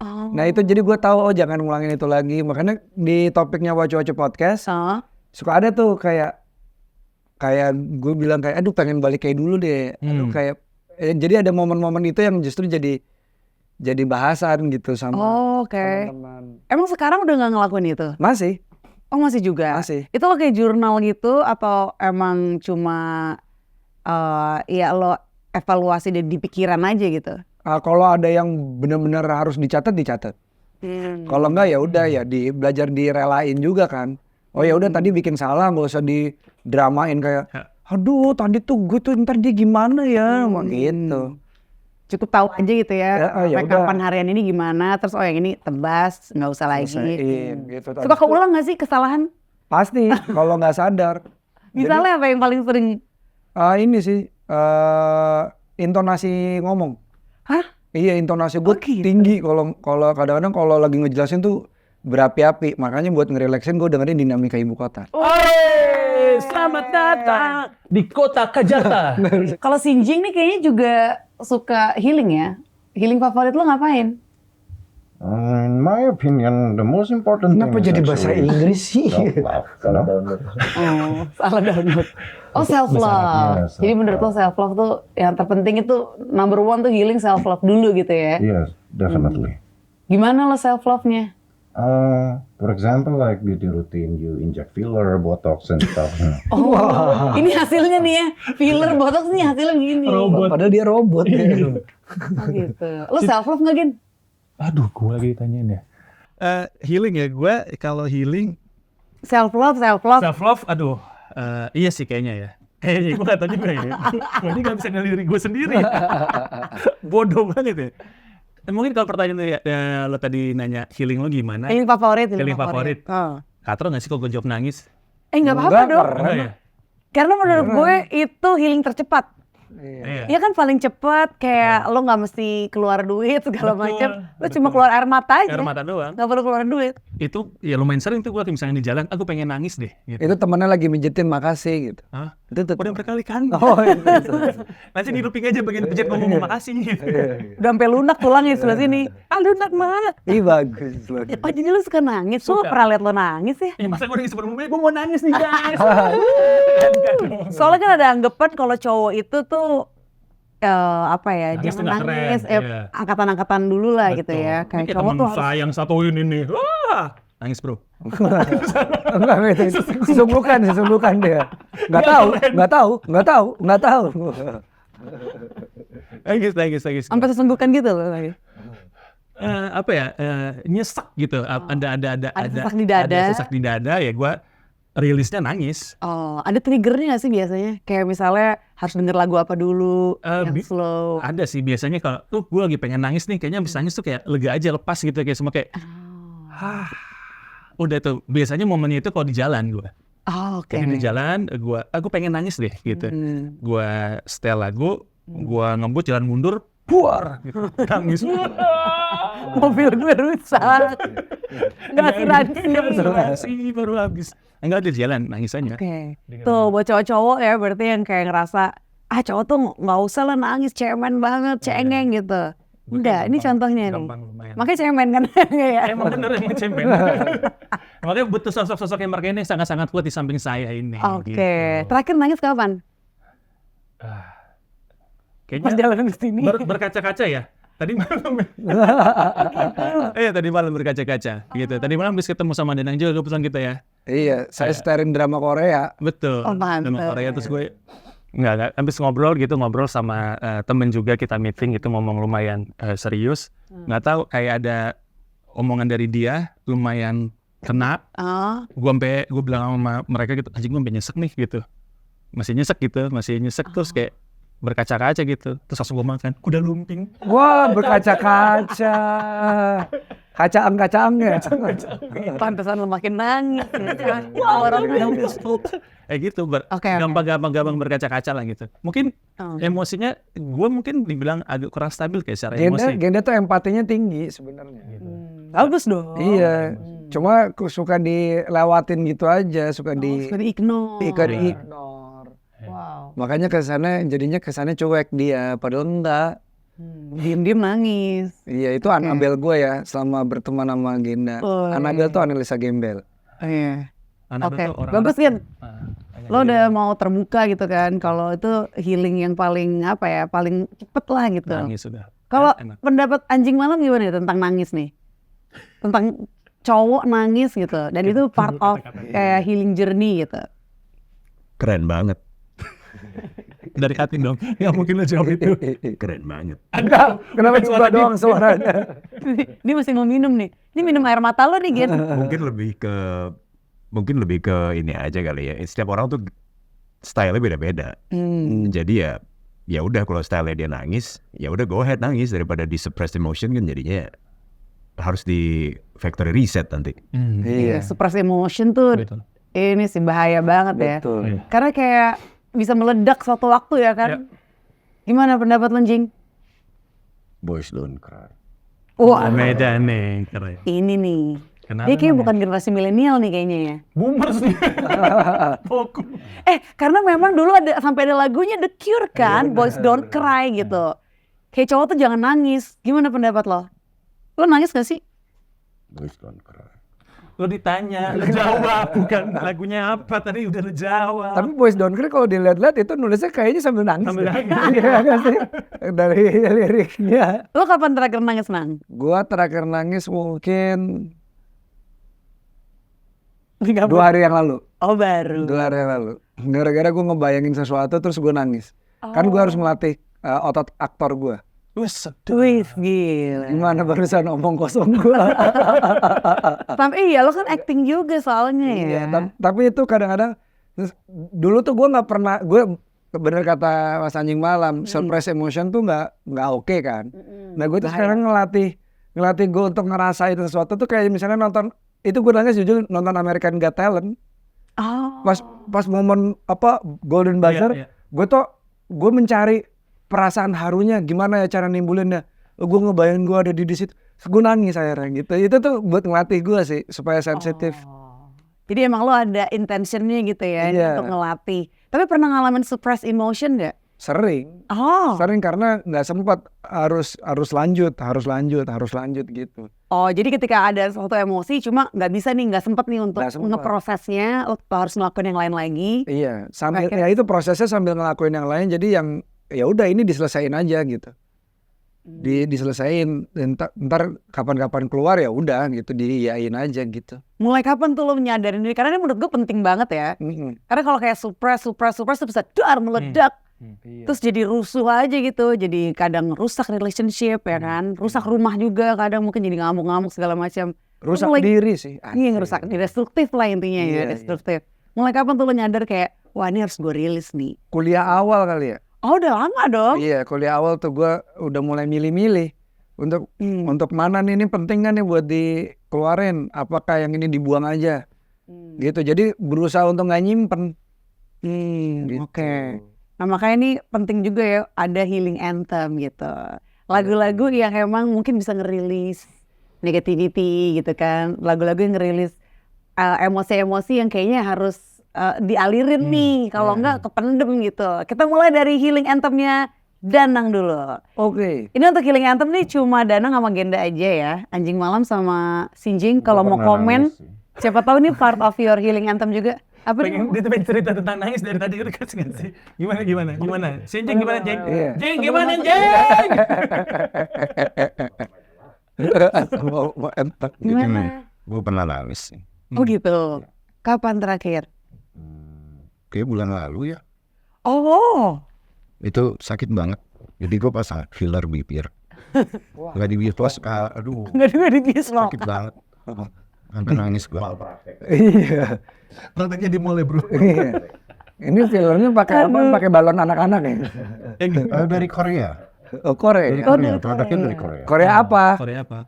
Nah itu jadi gue tahu, oh jangan ngulangin itu lagi. Makanya di topiknya Wacu-Wacu Podcast, suka ada tuh kayak gue bilang kayak, aduh pengen balik kayak dulu deh. Aduh kayak, jadi ada momen-momen itu yang justru jadi bahasan gitu sama teman-teman. Emang sekarang udah nggak ngelakuin itu? Masih. Oh masih juga? Masih. Itu lo kayak jurnal gitu atau emang cuma ya lo evaluasi di pikiran aja gitu? Kalau ada yang benar-benar harus dicatat. Kalau enggak ya udah ya belajar direlain juga kan. Oh ya udah tadi bikin salah, nggak usah didramain kayak, aduh tadi tuh gue tuh ntar dia gimana ya, gitu. Cukup tahu aja gitu ya, Ya kapan harian ini gimana, terus oh yang ini tebas, nggak usah lagi. Gitu. Suka keulang nggak sih kesalahan? Pasti, kalau nggak sadar. Misalnya apa yang paling sering? Ini sih, intonasi ngomong. Hah? Iya, intonasi gue tinggi kalau kadang-kadang kalau lagi ngejelasin tuh berapi-api. Makanya buat ngerelaksin gue dengerin Dinamika Ibu Kota. Selamat datang di kota Kajata. Kalau Sinjing nih kayaknya juga suka healing ya. Healing favorit lo ngapain? In my opinion, the most important Kenapa thing is jadi bahasa actually Inggris sih? self-love. Salah No? download. Oh, salah download. Oh self love. Besarnya Jadi menurut lo self love tuh yang terpenting itu number one tuh healing self love dulu gitu ya. Yes, definitely. Gimana lo self love-nya? For example, like beauty routine, you inject filler, botox, and stuff. Oh, ini hasilnya nih ya. Filler botox nih hasilnya begini. Padahal dia robot. Oh gitu. Lo self love nggak Gin? Aduh, gue lagi ditanyain ya. Healing ya, gue kalau healing Self love. self love, aduh, iya sih kayaknya ya. Kayaknya gue gak tau juga ya. Gue ini gak bisa ngelirik gue sendiri. Bodoh banget ya. Mungkin kalau pertanyaan lo tadi nanya healing lo gimana? Healing favorit. Healing favorit. Katro gak sih kalau gue jawab nangis? Nggak apa-apa dong. Enggak ya? Karena menurut gue itu healing tercepat. Iya. Iya kan paling cepat kayak lo nggak mesti keluar duit segala Betul, macam. Lo cuma keluar air mata aja. Air mata doang. Nggak perlu keluar duit. Itu ya lumayan sering tuh gue misalnya di jalan, aku pengen nangis deh. Gitu. Itu temennya lagi mijetin makasih gitu. Hah? Itu tuh. Udah berkali-kali. Oh itu. Nanti di looping aja bagian pijat ngomong makasih gitu. Udah sampai lunak tulangnya sebelah sini. Lunak banget. Ih bagus. Oh jadi lo suka nangis? Gue pernah liat lo nangis ya. Masa gue nangis sebelum gue mau nangis nih guys. Soalnya kan ada anggapan kalau cowok itu tuh apa ya, Nangis tuh jangan nggak nangis, keren, iya. angkatan-angkatan dulu lah gitu ya. Kayak Kayak cowok temen tuh harus sayang satuin ini. Wah, nangis bro. Enggak itu. Sesungguhkan dia. Nggak tahu. Nangis. sampai sesenggukan gitu loh lagi. Apa ya? Nyesek gitu. Ada sesak di dada. Ada sesak di dada ya gue rilisnya nangis. Oh, ada triggernya nggak sih biasanya? Kayak misalnya harus denger lagu apa dulu, yang slow. Ada sih biasanya kalau tuh gue lagi pengen nangis nih, kayaknya abis nangis tuh kayak lega aja, lepas gitu kayak semua kayak udah tuh biasanya momennya itu kalau di jalan gue. Oh, oke. Jadi di jalan aku pengen nangis deh gitu. Gue setel lagu, gue ngebut jalan mundur, buar gitu. Nangis. Mobil gue rusak. Nggak asuransi. Baru habis. Enggak ada jalan, nangis aja. Oke. Tuh buat cowok-cowok ya berarti yang kayak ngerasa cowok tuh nggak usah lah nangis, cemen banget, cengeng gitu. Enggak, ini contohnya nih. Lumayan. Makanya cemen kan. Emang bener emang cemen. Makanya butuh sosok-sosok yang mereka ini sangat-sangat kuat di samping saya ini. Oke. Gitu. Terakhir nangis kapan? Kayaknya Pas jalan ke sini. berkaca-kaca ya. Tadi malam. Tadi malam berkaca-kaca gitu. Tadi malam habis ketemu sama Danang juga kebetulan kita ya. Iya, saya seterin drama Korea. Betul. Oh, mantap. Drama Korea terus gue Nggak, habis ngobrol sama temen juga, kita meeting itu ngomong lumayan serius. Nggak tahu kayak ada omongan dari dia lumayan kena. Gue bilang sama mereka gitu, anjing gue sampai nyesek nih gitu. Masih nyesek terus kayak berkaca-kaca gitu. Terus langsung gue makan, kuda lumping. Wah, berkaca-kaca. Kacaan ya. Pantesan lo makin nangis. Wah, orang bilang Gitu, Oke. gampang berkaca-kaca lah gitu. Mungkin emosinya, gue mungkin dibilang agak kurang stabil kayak secara emosi. Genda tuh empatinya tinggi sebenarnya. bagus dong. Iya, cuma suka dilewatin gitu aja, suka Suka di-ignore. ignore. Wow. Makanya jadinya kesannya cuek dia, padahal enggak. Diem-diem nangis. Iya, itu Annabelle gue ya selama berteman sama Genda. Annabelle tuh Annelisa Gembel. Oh, iya. Anak Oke, tuh orang- bagus kan? Nah, Lo udah mau terbuka gitu kan, kalau itu healing yang paling paling cepet lah gitu. nangis sudah. Kalau Enak. pendapat anjing malam gimana ya tentang nangis nih? Tentang cowok nangis gitu, dan itu part of kayak healing journey gitu. Keren banget. Dari hati dong, nggak mungkin lo jawab itu. Keren banget. Enggak, kenapa coba doang suaranya? Ini masih mau minum nih. Ini minum air mata lo nih, Gen. Mungkin lebih ke ini aja kali ya. Setiap orang tuh style-nya beda-beda. Jadi ya udah kalau style-nya dia nangis, ya udah go ahead nangis, daripada di suppressed emotion kan jadinya harus di factory reset nanti. Iya, Suppress emotion tuh Betul. ini sih bahaya banget ya. betul. Karena kayak bisa meledak suatu waktu ya kan. Gimana pendapat lo, Jing? Boys don't cry. Wah, Medan nih, keren. ini nih. Kenapa Dia kayak emang bukan generasi milenial nih kayaknya ya. Boomers nih. Fokus. Karena memang dulu sampai ada lagunya The Cure kan, Boys Don't Cry gitu. Kayak cowok tuh jangan nangis. Gimana pendapat lo? Lo nangis gak sih? Boys don't cry. Lo ditanya, lo jawab, bukan lagunya apa tadi udah lo jawab. Tapi Boys Don't Cry kalau dilihat-lihat itu nulisnya kayaknya sambil nangis. Sambil nangis. Iya nggak sih? Dari liriknya. Lo kapan terakhir nangis, Nang? Gua terakhir nangis mungkin Nggak 2 hari yang lalu. Oh, baru. 2 hari yang lalu. Gara-gara gue ngebayangin sesuatu terus gue nangis. Kan gue harus melatih otot aktor gue. Wih, gila. Gimana barusan omong kosong gue. Tapi iya, lo kan acting juga soalnya ya. Iya, tapi itu kadang-kadang dulu tuh gue nggak pernah, gue bener kata Mas Anjing Malam, suppress emotion tuh nggak oke kan. Nah gue tuh sekarang ngelatih gue untuk ngerasain sesuatu tuh kayak misalnya nonton, itu gue nangis jujur nonton American Got Talent. Oh. Pas momen Golden Buzzer, Iya. gue mencari perasaan harunya gimana ya cara nimbulinnya. Gue ngebayangin gue ada di situ, gue nangis akhirnya gitu. Itu tuh buat ngelatih gue sih supaya sensitif. Jadi emang lo ada intentionnya gitu ya Iya. untuk ngelatih. Tapi pernah ngalamin suppress emotion gak? Sering karena nggak sempat, harus lanjut gitu. Oh, jadi ketika ada suatu emosi cuma nggak bisa nih, nggak sempet nih untuk Nggak sempet. ngeprosesnya, lo harus ngelakuin yang lain lagi. Iya, sambil Oke. ya itu prosesnya sambil ngelakuin yang lain. Jadi yang ya udah ini diselesain aja gitu. Diselesain, ntar kapan-kapan keluar ya udah gitu, diiyain aja gitu. Mulai kapan tuh lo menyadarin diri? Karena ini menurut gue penting banget ya. Karena kalau kayak suppress tuh bisa meledak. Terus jadi rusuh aja gitu, jadi kadang rusak relationship ya kan, rusak rumah juga, kadang mungkin jadi ngamuk-ngamuk segala macam. Rusak Mulai- diri sih. Iya, ngerusak, destruktif lah intinya ya, Iya, destruktif. Mulai kapan tuh lo nyadar kayak, wah ini harus gue rilis nih? Kuliah awal kali ya. Oh udah lama dong. Iya, kuliah awal tuh gue udah mulai milih-milih untuk mana nih, ini penting kan nih buat dikeluarin, apakah yang ini dibuang aja gitu. Jadi berusaha untuk nggak nyimpen. Gitu. Oke. Nah makanya ini penting juga ya ada healing anthem gitu. Lagu-lagu yang emang mungkin bisa ngerilis negativity gitu kan. Lagu-lagu yang ngerilis emosi-emosi yang kayaknya harus dialirin nih. Kalau enggak kependem gitu. Kita mulai dari healing anthemnya Danang dulu. Oke. Ini untuk healing anthem nih cuma Danang sama Genda aja ya. Anjing Malam sama Sinjing kalau mau Pernah komen. nangis sih. Siapa tahu ini part of your healing anthem juga. Apa nih? Dia tuh pengen cerita tentang nangis dari tadi udah kasih nggak sih? Gimana? Sinjeng gimana, Jeng? Iya. Jeng gimana, Jeng? Mau entak. Gimana? Gue pernah nangis sih. Oh gitu. Kapan terakhir? Kayak bulan lalu ya. Oh, Itu sakit banget. Jadi gue pasang filler bibir. Nggak di bibir terus, aduh nggak di bismol. sakit banget. Sampai nangis gue. Iya. Prakteknya di mall ya bro. Iya. Ini filmnya pakai apa? Pakai balon anak-anak ya? Dari Korea. Oh, Korea. Dari Korea. Produknya dari Korea. Korea apa? Korea apa?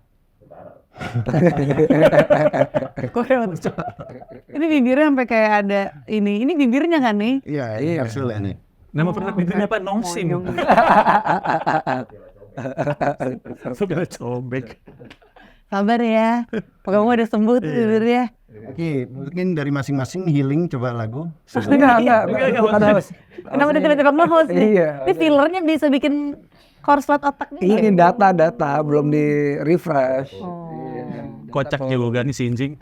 Ini bibirnya sampai kayak ada ini bibirnya kan nih? Iya, ini hasilnya nih. Nama produk bibirnya apa? Nongsim. Sudah cobek. Sabar ya, kamu udah sembuh tuh bibirnya. Oke, mungkin dari masing-masing healing coba lagu. Enggak, bukan host. Kenapa udah tiba-tiba nge-host nih? Iya. Ini fillernya bisa bikin korslet otak nih. Ini data belum di refresh. Kocak juga nih si Injing.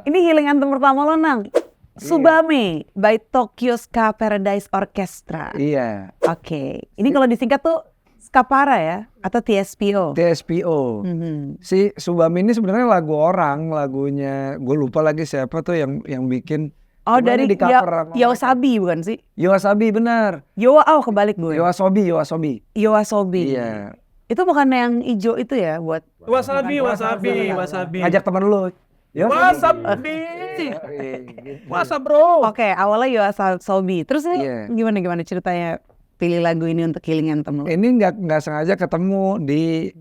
Ini healing anthem pertama lo, Nang. Subame by Tokyo Ska Paradise Orchestra. Iya. Oke, ini kalau disingkat tuh Skapara ya, atau TSPO. TSPO. Mhm. Si Subami ini sebenarnya lagu orang, lagunya gue lupa lagi siapa tuh yang bikin. Oh, Cuman dari ini di cover sama- Yowasabi bukan sih? Yowasabi benar. Kebalik gue. Yowasobi. Yowasobi. Iya. Itu bukan yang hijau itu ya buat Wasabi. Ngajak temen lu. Wasabi. Iya. Wasa bro. Oke, awalnya Yowasobi. Terus ini Iya. gimana ceritanya pilih lagu ini untuk healing anthem lo? Ini nggak sengaja ketemu di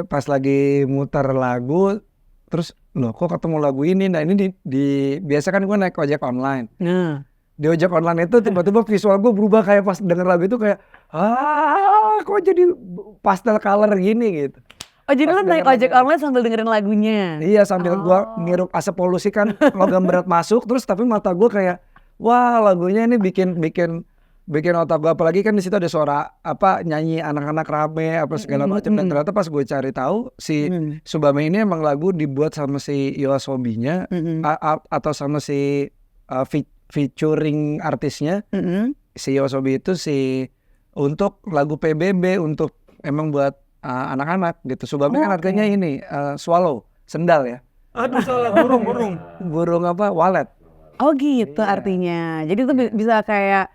pas lagi muter lagu, terus loh kok ketemu lagu ini. Nah ini di biasa kan gue naik ojek online. Nah, Di ojek online itu tiba-tiba visual gue berubah, kayak pas denger lagu itu kayak kok jadi pastel color gini gitu. oh jadi lo naik ojek online sambil dengerin lagunya? Iya, sambil gua ngirup asap polusi kan logam berat masuk, terus tapi mata gua kayak wah lagunya ini bikin otak gua, apalagi kan di situ ada suara apa nyanyi anak-anak rame apa segala macam, dan ternyata pas gue cari tahu si Subame ini emang lagu dibuat sama si Yoasobi-nya atau sama si featuring artisnya. Si Yoasobi itu untuk lagu PBB, untuk emang buat anak-anak gitu. Subame kan artinya ini swallow, sendal ya. Aduh salah, burung. Burung apa? Walet. Oh gitu artinya. Jadi itu bisa kayak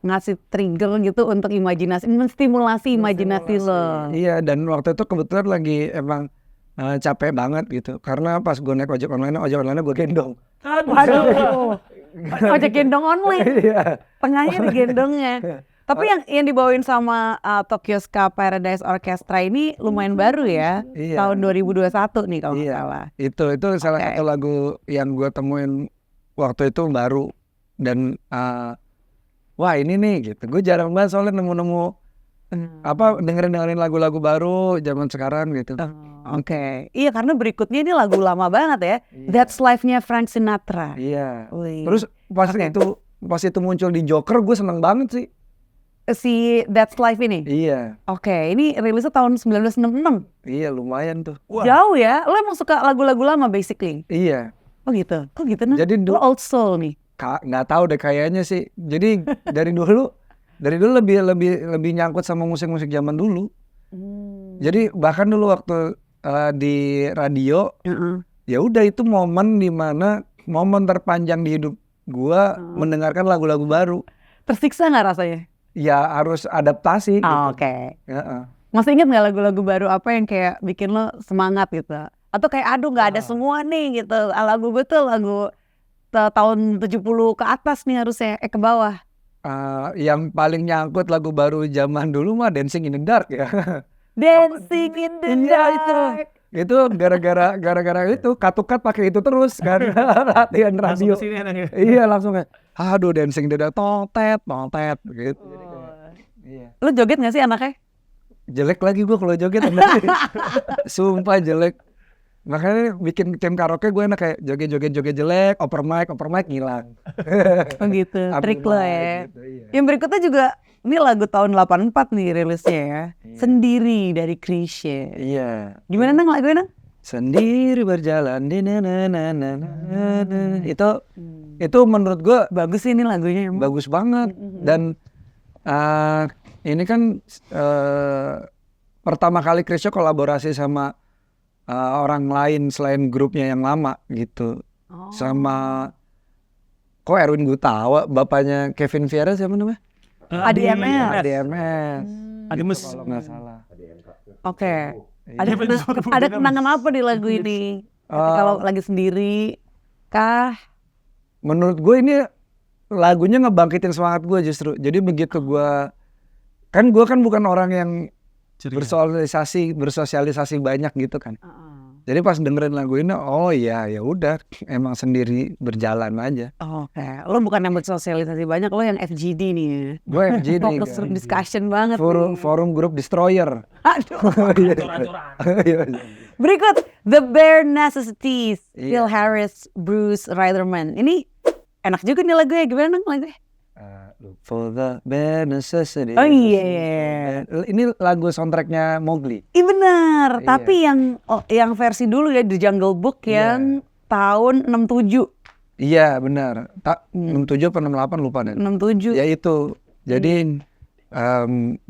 ngasih trigger gitu untuk imajinasi, menstimulasi imajinasi lo. Iya, dan waktu itu kebetulan lagi emang capek banget gitu. Karena pas gue naik ojek online gue gendong. Aduh. Ojek gendong online. Iya. Tengahnya digendongnya. Tapi yang dibawain sama Tokyo Ska Paradise Orchestra ini lumayan baru ya. Iya. Tahun 2021 nih kalau nggak Iya. salah. Itu salah satu lagu yang gue temuin waktu itu baru, dan wah ini nih gitu. Gue jarang banget soalnya nemu dengerin lagu-lagu baru zaman sekarang gitu. Oke. Iya karena berikutnya ini lagu lama banget ya. That's Life-nya Frank Sinatra. Iya. Wih. Terus pas itu muncul di Joker, gue seneng banget sih. Si That's Life ini. Iya. Oke, ini rilisnya tahun 1966. Iya, lumayan tuh. Jauh ya. Lo emang suka lagu-lagu lama basically? Iya. Oh gitu. Kok gitu nah? Jadi Lo old soul nih. Nggak tahu deh kayaknya sih. Jadi dari dulu lebih nyangkut sama musik-musik zaman dulu. Jadi bahkan dulu waktu di radio, ya udah itu momen terpanjang di hidup gua mendengarkan lagu-lagu baru. Tersiksa nggak rasanya? Ya harus adaptasi. Gitu. Oke. Heeh. Masih ingat nggak lagu-lagu baru apa yang kayak bikin lo semangat gitu? Atau kayak aduh nggak ada semua nih gitu. Lagu gue tuh lagu tahun 70 ke atas nih harusnya, ke bawah. Yang paling nyangkut lagu baru zaman dulu mah Dancing in the Dark ya. Dancing in the dark. Itu gara-gara itu katukat pakai itu terus kan. Latihan radio. Iya langsung kayak aduh Dancing in the Dark tontet gitu. Iya. Lo joget nggak sih anaknya? Jelek lagi gue kalau joget. Sumpah jelek. Makanya bikin tim karaoke gue enak kayak joget jelek, oper mic ngilang. Oh gitu, trik lo ya. Gitu, iya. Yang berikutnya juga, ini lagu tahun 84 nih rilisnya ya. Sendiri dari Chrisye. Iya. Gimana Nang lagunya Nang? Sendiri berjalan itu menurut gue Bagus sih ini lagunya emang. bagus banget. Dan ini kan pertama kali Chrisye kolaborasi sama orang lain selain grupnya yang lama gitu. Sama kok Erwin Gutawa, bapaknya Kevin Vieira siapa namanya? ADMS. ADMS. ADMS. Kalau nggak salah. Oke. Ada Kevin kena- Sorbo ada Dinamis. kenangan apa di lagu ini? Kalau lagi sendiri kah? Menurut gue ini lagunya ngebangkitin semangat gue justru. Jadi begitu gue kan bukan orang yang bersosialisasi banyak gitu kan. Jadi pas dengerin lagu ini, oh iya ya udah, emang sendiri berjalan aja. Oke, lo bukan yang bersosialisasi banyak, lo yang FGD nih ya. Gue FGD Focus kan. group discussion banget Forum nih. Group Destroyer. Aduh. Iya. Berikut The Bare Necessities, Phil Iya. Harris, Bruce Riderman. Ini enak juga nih lagunya, gimana nang lagunya? Look for the bare necessities. Oh iya. Ini lagu soundtracknya Mowgli. Iya benar, Iya. tapi yang versi dulu ya The Jungle Book yang tahun 67. Iya benar. 67 atau 68 lupa deh. 67. Ya itu. Jadi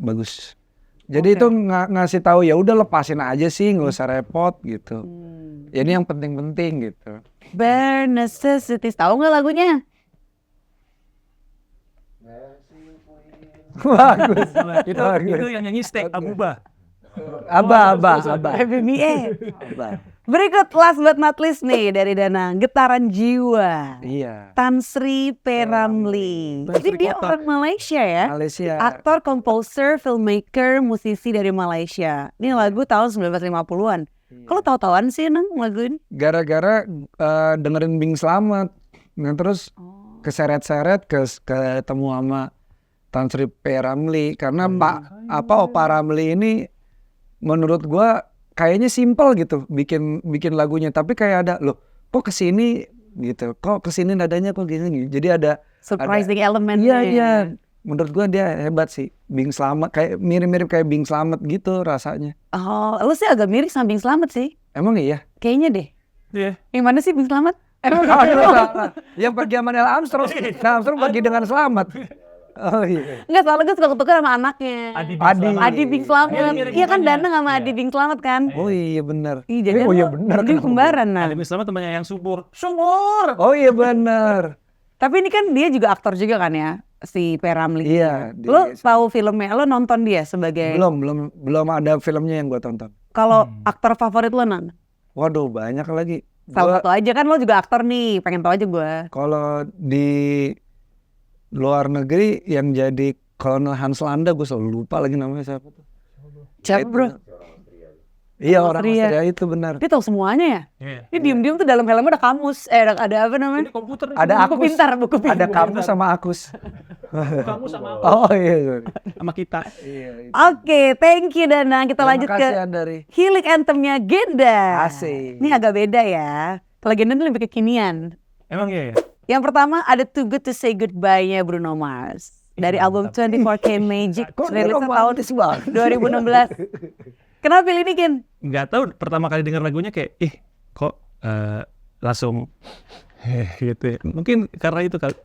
bagus. Jadi itu ngasih tahu ya udah lepasin aja sih, nggak usah repot gitu. Ya, ini yang penting-penting gitu. Bare Necessities, tahu nggak lagunya? Bagus. Itu yang nyanyi Steak Abuba. Abah. FBBA. Berikut last but not least nih dari Danang, Getaran Jiwa. Iya. Tan Sri P. Ramlee. Tan Jadi Sri dia Kotak. orang Malaysia ya. Malaysia. Aktor, komposer, filmmaker, musisi dari Malaysia. Ini lagu tahun 1950-an. Kalau tahu-tahuan sih Nang lagu ini? Gara-gara dengerin Bing Slamet. Nah, terus keseret-seret ketemu sama Tan Sri P. Ramlee karena Opa Ramlee ini menurut gua kayaknya simple gitu bikin lagunya, tapi kayak ada loh kok kesini gitu, kok kesini nadanya kok gini. Jadi ada Surprising element. iya menurut gua dia hebat sih. Bing Slamet kayak mirip-mirip kayak Bing Slamet gitu rasanya. Oh, lu sih agak mirip sama Bing Slamet sih. Emang iya? Kayaknya deh. Iya. Yang mana sih Bing Slamet? Emang salah. Yang pergi sama Neil Armstrong, Neil Armstrong pergi dengan selamat. Oh iya. Enggak, soalnya gue suka ketukar sama anaknya. Adi Bing Slamet. Iya kan Danang sama Adi Bing Slamet kan? Oh iya benar. Iya, jadi oh iya lo- benar. Jadi kembaran nah. Ada Islam temannya yang subur. Oh iya benar. Tapi ini kan dia juga aktor juga kan ya, si P. Ramlee. Iya. Lo tahu filmnya, lo nonton dia sebagai Belum ada filmnya yang gua tonton. kalau aktor favorit lo Nan? Waduh banyak lagi. Salah satu aja kan, lo juga aktor nih, pengen tahu aja gue. Kalau di luar negeri yang jadi Kolonel Hans Landa gue selalu lupa lagi namanya siapa tuh. Siapa bro? Iya Orang orang Austria. Austria itu benar. Dia tahu semuanya ya? Iya. Dia diem-diem tuh dalam helmnya ada kamus, ada apa namanya? Ini komputer. Ada buku Akus. pintar, buku pintar. Ada kamu sama Akus. Kamu sama aku. Oh iya. Sorry. Sama kita. Iya. Oke, thank you Dana. Kita lanjut ke Dari Healing Anthem-nya Genda. Asik. Ini agak beda ya. Kalau Genda ini lebih kekinian. Emang iya ya? Yang pertama ada Too Good to Say Goodbye-nya Bruno Mars. Dari album 24K Magic, rilisnya tahun 2016. Kenapa pilih ini, Kin? Nggak tahu, pertama kali dengar lagunya kayak, kok langsung gitu ya. Mungkin karena itu kali.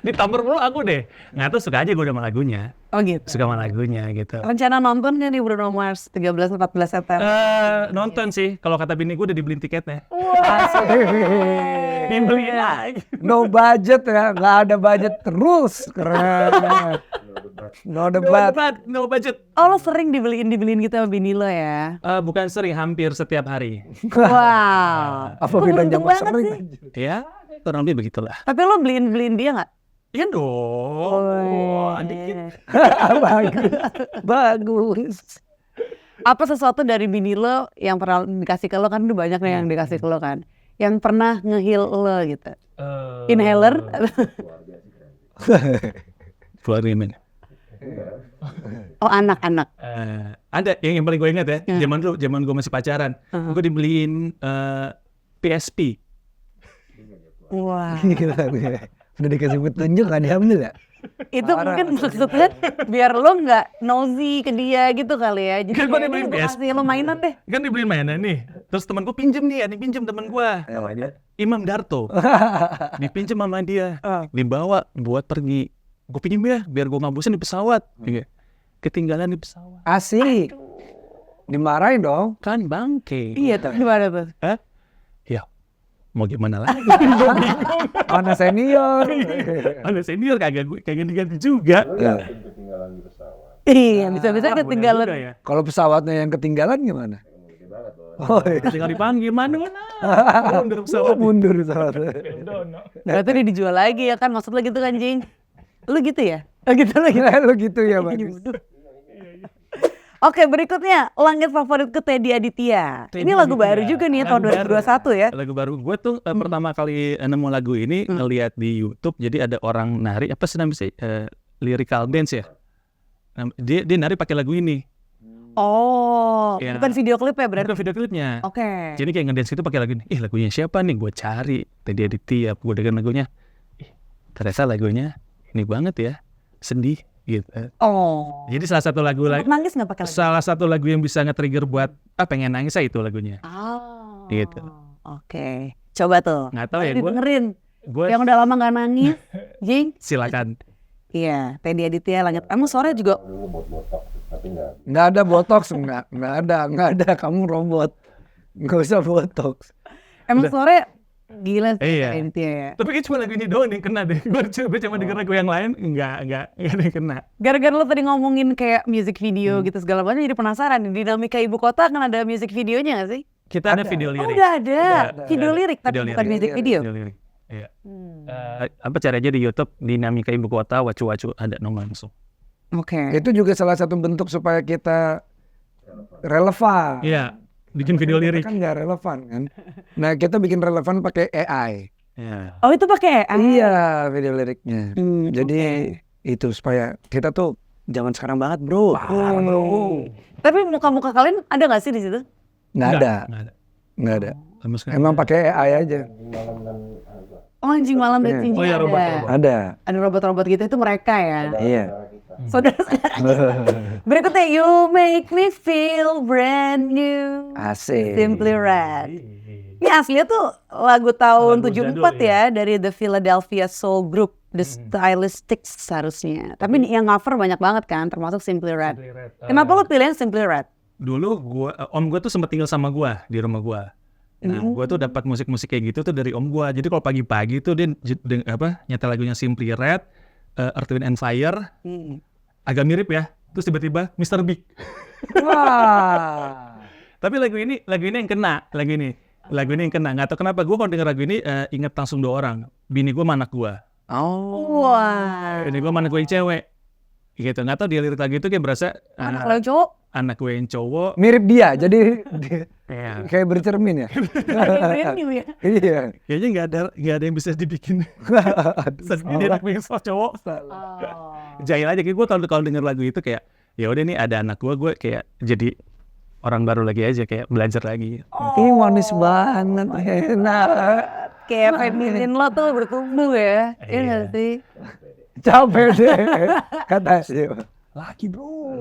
Ditampar mulu aku deh. Nggak tahu, suka aja gue sama lagunya. Oh gitu. Suka sama lagunya gitu. Rencana nonton kan nih Bruno Mars 13-14 September? Nonton sih, kalau kata bini gue udah dibeliin tiketnya. Iya. Dibeliin lagi. No budget ya, nggak ada budget terus. Keren. No debat. No budget. Oh, lo sering dibeliin gitu sama bini lo ya? Bukan sering, hampir setiap hari. Wow. Apa Kok bedanya beruntung sama banget sering? sih? Ya, kurang lebih begitulah. Tapi lo beliin dia nggak? Iya dong. Dikit. Bagus. Bagus. Apa sesuatu dari bini lo yang pernah dikasih ke lo, kan udah banyak nih yang dikasih ke lo kan, yang pernah nge-heal lo gitu? Inhaler? Keluarga men. Oh, anak-anak. Ada yang paling gue ingat ya, zaman gue masih pacaran, gue dibeliin PSP. Wah. Gila. Udah dikasih petunjuk gak diambil ya? Itu mungkin maksudnya biar lo nggak nosy ke dia gitu kali ya. Jadi Kan gua kayak, dibeliin "Ini gua PS. kasih lo mainan deh." Kan dibeliin mainan nih, terus teman gue pinjem nih, pinjem teman gue, namanya Imam Darto, dipinjem sama dia, dibawa buat pergi, gue pinjem ya, biar gue ngabusin di pesawat, ketinggalan di pesawat, Asik. Dimarahin dong. kan bangke. Iya tuh. Gimana tuh? Ya, mau gimana lagi? Mana senior. Mana senior kagak ganti juga. Ya. Ketinggalan di pesawat. Iya, bisa-bisa Benar ketinggalan. juga ya. Kalau pesawatnya yang ketinggalan gimana? Oh, iya. Tinggal dipanggil mana? Mundur Oh, pesawat. mundur pesawat. Berarti dia dijual lagi ya kan, maksud lo gitu kan, Jing? Lu gitu ya? Oh gitu lagi. Lo gitu ya, bagus. Oke, berikutnya Langit Favoritku Teddy Aditya. Teddy Ini lagu Aditya. baru juga nih tahun Lagu 2021 ya. Lagu baru. Gue tuh pertama kali nemu lagu ini ngeliat di YouTube. Jadi ada orang nari apa sih namanya lyrical dance ya. Dia nari pakai lagu ini. Oh, Ya. bukan video klip ya berarti? Ada video klipnya. Oke. Jadi kayak ngedance itu pakai lagu ini. Lagunya siapa nih? Gue cari Teddy Aditya. Gue denger lagunya. Ternyata lagunya ini banget ya. Sedih gitu. Oh. Jadi salah satu lagu Sempat nangis nggak pakai lagu? salah satu lagu yang bisa nge-trigger buat pengen nangis itu lagunya. Oh. Gitu. Oke. Coba tuh. Nggak tahu ya, Ayo didengerin. Gue Yang udah lama nggak nangis, Jing. silakan. Iya, Teddy Aditya Langit. Emang sore juga. Dulu botak tapi nggak. Nggak ada botox, nggak ada. Kamu robot. Nggak usah botox. Emang sore gila sih Iya. Teddy Aditya ya. Tapi kayak cuma lagu ini doang yang kena deh. Gue cuma denger lagu yang lain enggak ada yang kena. Gara-gara lo tadi ngomongin kayak music video gitu segala macam, jadi penasaran. Di Dinamika Ibu Kota kan ada music videonya nggak sih? Kita ada Ada. video Oh, lirik. udah ada. Video Ada. lirik tapi Video bukan lirik. music video. Video lirik. Iya. Apa cari aja di YouTube Dinamika Ibu Kota wacu-wacu ada nongol langsung. Oke. Itu juga salah satu bentuk supaya kita relevan. Iya, bikin video Kita lirik. kan nggak relevan kan. Nah, kita bikin relevan pakai AI. Iya. Oh, itu pakai AI. Iya, video liriknya. Jadi itu supaya kita tuh zaman sekarang banget, bro. Tapi muka-muka kalian ada nggak sih di situ? Nggak ada, Enggak ada. nggak ada. Sama sekali. Emang pakai AI aja. Oh, Anjing Malam dan Iya. Cincin Oh iya, ada. robot-robot. Ada. Ada robot-robot gitu, itu mereka ya. Iya. Saudara berikutnya, You Make Me Feel Brand New. Asik. Simply Red. Ini aslinya tuh lagu tahun Lagu 74 jadul, ya, dari The Philadelphia Soul Group, The Stylistics seharusnya. Tapi yang cover banyak banget kan, termasuk Simply Red. Kenapa lo pilihin Simply Red? Dulu om gue tuh sempat tinggal sama gue di rumah gue. Nah, gue tuh dapat musik-musik kayak gitu tuh dari om gue. Jadi kalau pagi-pagi tuh dia nyetel lagunya Simply Red, Earth, Wind and Fire, agak mirip ya. Terus tiba-tiba Mr. Big. Wah. Tapi lagu ini yang kena, lagu ini yang kena. Nggak tahu kenapa gue kalau denger lagu ini inget langsung dua orang. Bini gue sama anak gue. Oh. Wah. Bini gue sama anak gue yang cewek. Gitu. Nggak tahu dia lirik lagu itu kayak berasa Anak lo cowok? anak gue yang cowok. Mirip dia, jadi dia Iya. kayak bercermin ya. Brand new ya. Iya. Kayaknya nggak ada yang bisa dibikin. Sendiri anak gue yang cowok. Jahil aja. Kayak gue kalau denger lagu itu kayak ya udah nih ada anak gue kayak jadi orang baru lagi aja, kayak belajar lagi. Ini manis banget, enak. Kayak feminin lo tuh bertumbuh ya. Iya nggak sih? Capek deh, kata dia. Laki bro.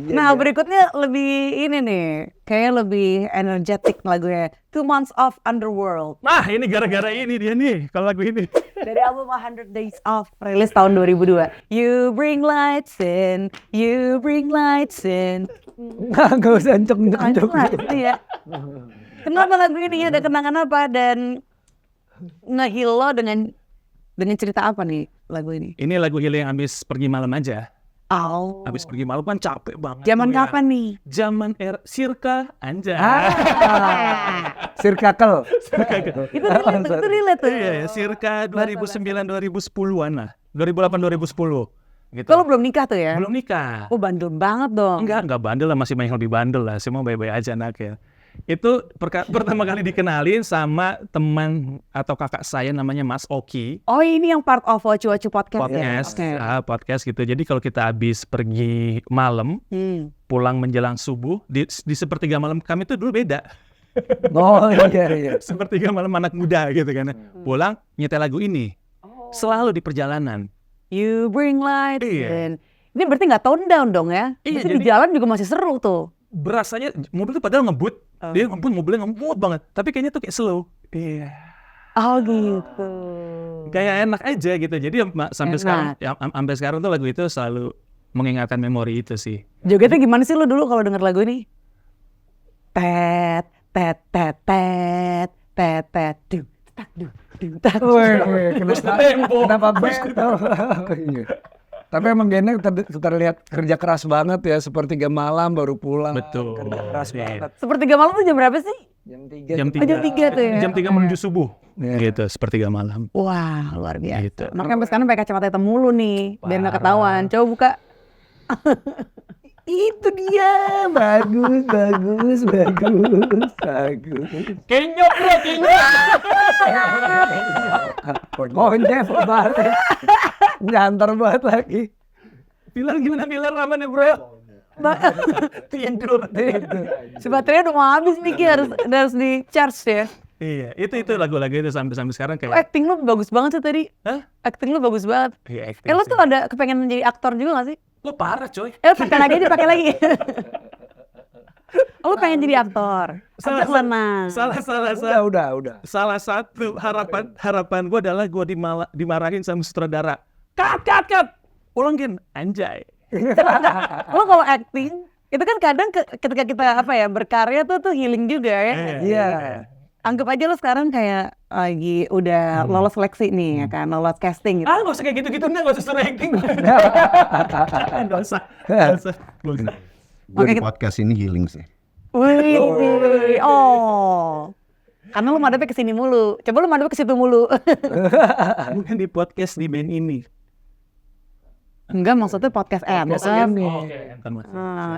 Nah berikutnya lebih ini nih, kayak lebih energetik lagunya. 2 Months of Underworld. Nah ini gara-gara ini dia nih kalau lagu ini. Dari album 100 Days Off, rilis tahun 2002. You bring lights in, you bring lights in. Nggak usah encok-encok. Anjir ya. Kenapa lagu ini, ada kenangan apa dan nge-heal lo dengan cerita apa nih lagu ini? Ini lagu healing abis pergi malam aja. Oh. Abis pergi malam kan capek banget. Zaman tuh ya. kapan nih? Zaman era Sirka anjay. Sirkakel. Itu relate tuh. Iya, Sirka 2009-2010-an lah. 2008-2010. Gitu. Kalau belum nikah tuh ya? Belum nikah. Oh bandel banget dong. Enggak bandel lah, masih banyak yang lebih bandel lah. Semua baik-baik aja anaknya. Itu pertama kali dikenalin sama teman atau kakak saya namanya Mas Oki. Oh ini yang part of Wacu-Wacu Podcast Podcast, ya? Oke. podcast gitu. Jadi kalau kita habis pergi malam, pulang menjelang subuh, di sepertiga malam kami tuh dulu beda. Oh iya. Sepertiga malam anak muda gitu kan. Pulang nyetel lagu ini. Selalu di perjalanan. You bring light Iya. in. Ini berarti nggak tone down dong ya? Iya, Berarti di jadi- jalan juga masih seru tuh. Berasanya mobil tuh padahal ngebut. Dia ngebut, mobilnya ngebut banget. Tapi kayaknya tuh kayak slow. Iya. Oh gitu. Kayak enak aja gitu. Jadi sampai Enak. sekarang sampai sekarang tuh lagu itu selalu mengingatkan memori itu sih. Jogetnya gimana sih lo dulu kalau denger lagu ini? Tet, tet, tet, tet, tet, tet, duh, Kenapa battle? Iya. Tapi emang Genda terlihat kerja keras banget ya, sepertiga malam baru pulang. Betul. Kerja keras banget. Sepertiga malam tuh jam berapa sih? Jam 3. Jam Oh, jam 3 tuh ya? Jam 3 menuju subuh. Iya. Gitu, sepertiga malam. Wah, luar biasa. Gitu. Makanya sampai sekarang pakai kacamata hitam mulu nih, biar nggak ketahuan. Coba buka. Itu dia, bagus. Kenyok bro, kenyok. Konyet banget. Nyantar banget lagi. Pilar gimana pilar aman ya bro? Tidur. Si baterainya udah mau habis nih, Ki. harus di charge ya. Iya, itu lagu-lagu itu sampai sekarang Oh, kayak. acting lu bagus banget sih tadi. Hah? Acting lu bagus banget. Iya, acting Lu sih. tuh ada kepengen menjadi aktor juga gak sih? Lo parah coy. Pakai lagi. Lu pengen jadi aktor. Senang. Udah. Salah satu harapan gue adalah gue dimarahin sama sutradara. Cut. Ulangin, anjay. Lo kalau acting itu kan kadang ketika kita berkarya tuh healing juga ya. Iya. Hmm. Anggap aja lo sekarang kayak lagi udah lolos seleksi nih ya kan, lolos casting gitu. Nggak usah kayak gitu-gitu, nggak usah suruh acting. Nggak usah. Gue Oke, di podcast ini healing sih. Wih, oh. Karena lu madepnya kesini mulu. Coba lu madepnya ke situ mulu. Bukan di podcast di band ini. Enggak, maksudnya podcast Anthem.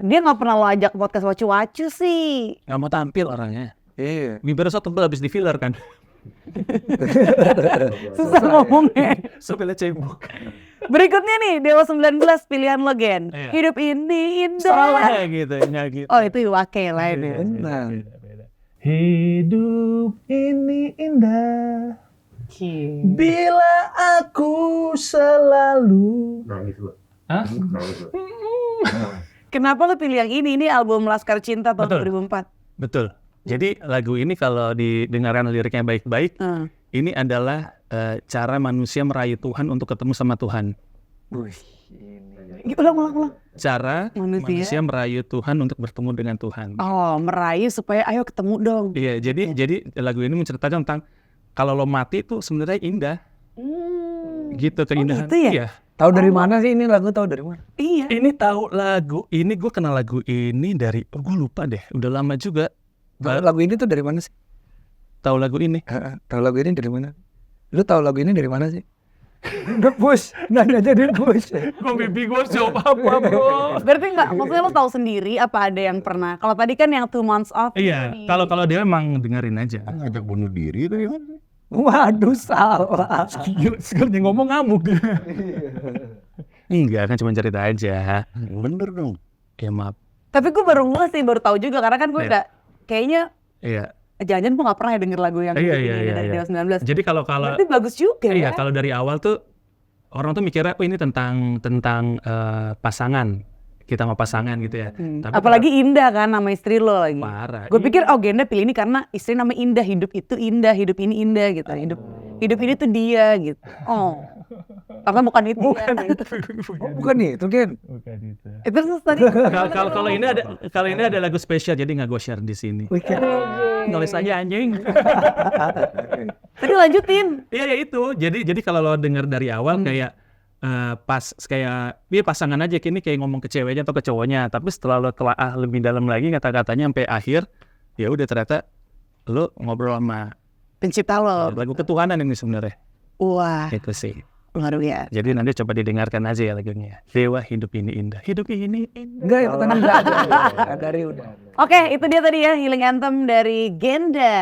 Dia nggak pernah lo ajak podcast wacu-wacu sih. Nggak mau tampil orangnya. Iya. Bibirnya so tebel habis di filler kan. Susah ngomongnya. Supaya cebok. Berikutnya nih, Dewa 19 pilihan lo, Gen. Iya. Hidup ini indah. Salah gitu, nggak gitu. Oh, itu Iwake lain ya. Nah. Hidup ini indah bila aku selalu. Nangis lu. Hah? Nangis lu. Kenapa lo pilih yang ini? Ini album Laskar Cinta tahun Betul. 2004. Betul. Jadi lagu ini kalau didengarkan liriknya baik-baik, ini adalah cara manusia merayu Tuhan untuk ketemu sama Tuhan. Ulang. Cara manusia merayu Tuhan untuk bertemu dengan Tuhan. Oh, merayu supaya ayo ketemu dong. Iya, jadi lagu ini menceritakan tentang kalau lo mati tuh sebenarnya indah. Gitu keindahan. gitu ya? Iya. Tahu dari mana sih ini lagu? Tahu dari mana? Iya. Ini tahu lagu ini, gue kenal lagu ini dari gue lupa deh, udah lama juga. Lagu ini tuh dari mana sih? Tahu lagu ini? Tahu lagu ini dari mana? Lu tahu lagu ini dari mana sih? Udah push, nanya jadi push. Gue mimpi gue jawab apa bro? Berarti enggak, maksudnya lo tahu sendiri apa ada yang pernah? Kalau tadi kan yang 2 months off. Iya, kalau dia emang dengerin aja. Ngajak bunuh diri itu ya. Waduh, salah. Sekali ngomong ngamuk dia. Enggak, kan cuma cerita aja. Bener dong. Ya maaf. Tapi gue baru tahu juga karena kan gue Iya. udah kayaknya Iya. jangan-jangan gue nggak pernah ya denger lagu yang Iya, ini iya, dari iya. Dewa 19. Jadi kalau Berarti bagus juga iya, ya. kalau dari awal tuh orang tuh mikirnya ini tentang pasangan. Kita mau pasangan gitu ya. Tapi Apalagi Indah kan nama istri lo lagi. parah. Gue pikir Genda pilih ini karena istri namanya Indah, hidup itu indah, hidup ini indah gitu. Hidup ini tuh dia gitu. Oh. Karena bukan itu. Bukan ya. itu. Bukan itu, Gen. Bukan itu. Itu terus tadi. Kalau ini ada lagu spesial jadi nggak gue share di sini. Nulis aja anjing. Tadi lanjutin. Iya ya itu. Jadi kalau lo denger dari awal kayak pasangan aja kini kayak ngomong ke ceweknya atau ke cowoknya. Tapi setelah lo telaah lebih dalam lagi kata-katanya sampai akhir, ya udah ternyata lo ngobrol sama Pencipta lo. lagu ketuhanan ini sebenarnya. Wah, Itu sih. luar biasa. Jadi nanti coba didengarkan aja ya lagunya. Dewa hidup ini indah. Hidup ini indah. Enggak, itu tadi udah. Dari udah. Oke, itu dia tadi ya healing anthem dari Genda.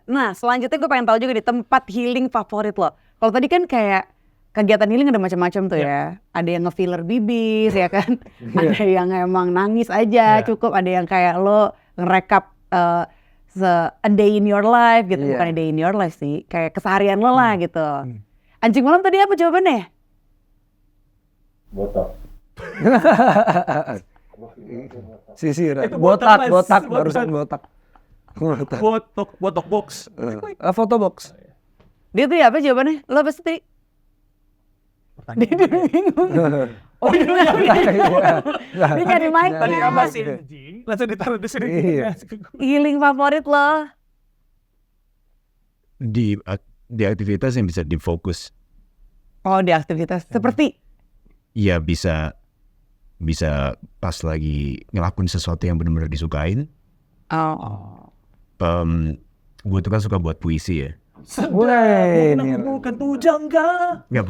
Nah, selanjutnya gue pengen tahu juga di tempat healing favorit lo. Kalau tadi kan kayak kegiatan healing ada macam-macam tuh ya. Ada yang nge-filler bibir ya kan. Ada yang emang nangis aja cukup. Ada yang kayak lo ngerekap a day in your life gitu. Bukan a day in your life sih. Kayak keseharian lo lah gitu. Anjing malam tadi apa jawabannya? Botak. Sisiran. Botak, Mas. Botak, barusan botak. Botok box. Foto box. Dia tuh ya apa jawabannya? Lo apa sih tadi? Dia bingung. Oh, dia nyari mic. Tadi apa sih anjing? Langsung ditaruh di sini. Iya. Healing favorit lo. di aktivitas yang bisa difokus. Oh, di aktivitas seperti Ya bisa pas lagi ngelakuin sesuatu yang benar-benar disukain. Gue tuh kan suka buat puisi ya. Bukan pujangga. Nggak,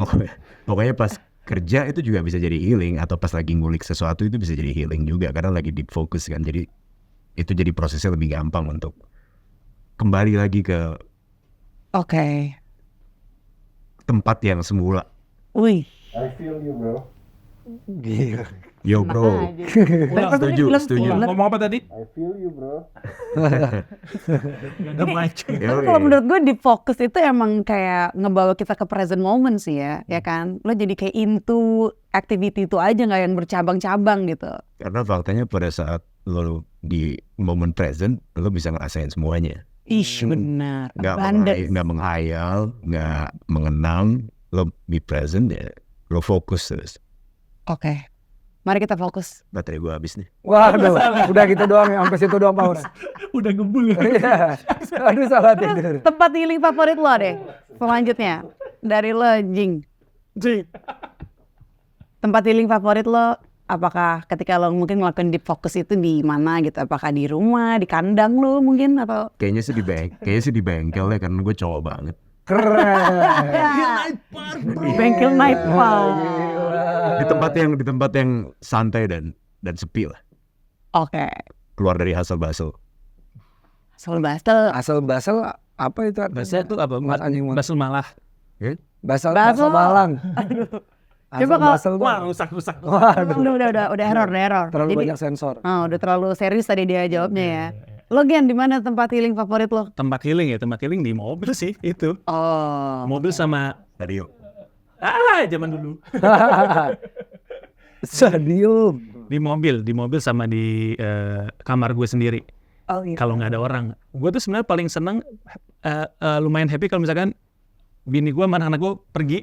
pokoknya pas kerja itu juga bisa jadi healing, atau pas lagi ngulik sesuatu itu bisa jadi healing juga karena lagi deep focus kan. Jadi itu jadi prosesnya lebih gampang untuk kembali lagi ke Oke. tempat yang semula. Wih. I feel you bro. Gila. Yo bro. Setuju. Ngomong apa tadi? I feel you bro. Udah maju. Tapi kalau menurut gue deep focus itu emang kayak ngebawa kita ke present moment sih ya kan? Lo jadi kayak into activity itu aja, nggak yang bercabang-cabang gitu. Karena faktanya pada saat lo di moment present, lo bisa ngerasain semuanya. Benar. Nggak menghayal, nggak mengenang, lo be present ya, lo fokus terus. Oke. Mari kita fokus. Baterai gue habis nih. Waduh, udah gitu doang ya, sampai situ doang power. Udah ngebul. Iya. Aduh, salah tidur. Tempat healing favorit lo deh. Selanjutnya dari lo, Jing. Tempat healing favorit lo, apakah ketika lo mungkin ngelakuin deep focus itu di mana gitu? Apakah di rumah, di kandang lo mungkin atau? Kayaknya sih di bengkel ya, karena gue cowok banget. Keren. Bengkel night park. Di tempat yang santai dan sepi lah. Oke. Keluar dari hustle-bustle. Asal basel apa itu? Bahasa itu apa? Mas anjing Basel malah. Basel Basel. Malang. Coba kalau- basel Wah, tuh. rusak. Udah error. Terlalu Jadi, banyak sensor. udah terlalu serius tadi dia jawabnya ya. Lo Gen, di mana tempat healing favorit lo? Tempat healing di mobil sih itu. Oh. Mobil sama Radio. zaman dulu. Stadium. Di mobil sama di kamar gue sendiri. Oh gitu. Kalau nggak ada orang, gue tuh sebenarnya paling seneng, lumayan happy kalau misalkan bini gue sama anak-anak gue pergi,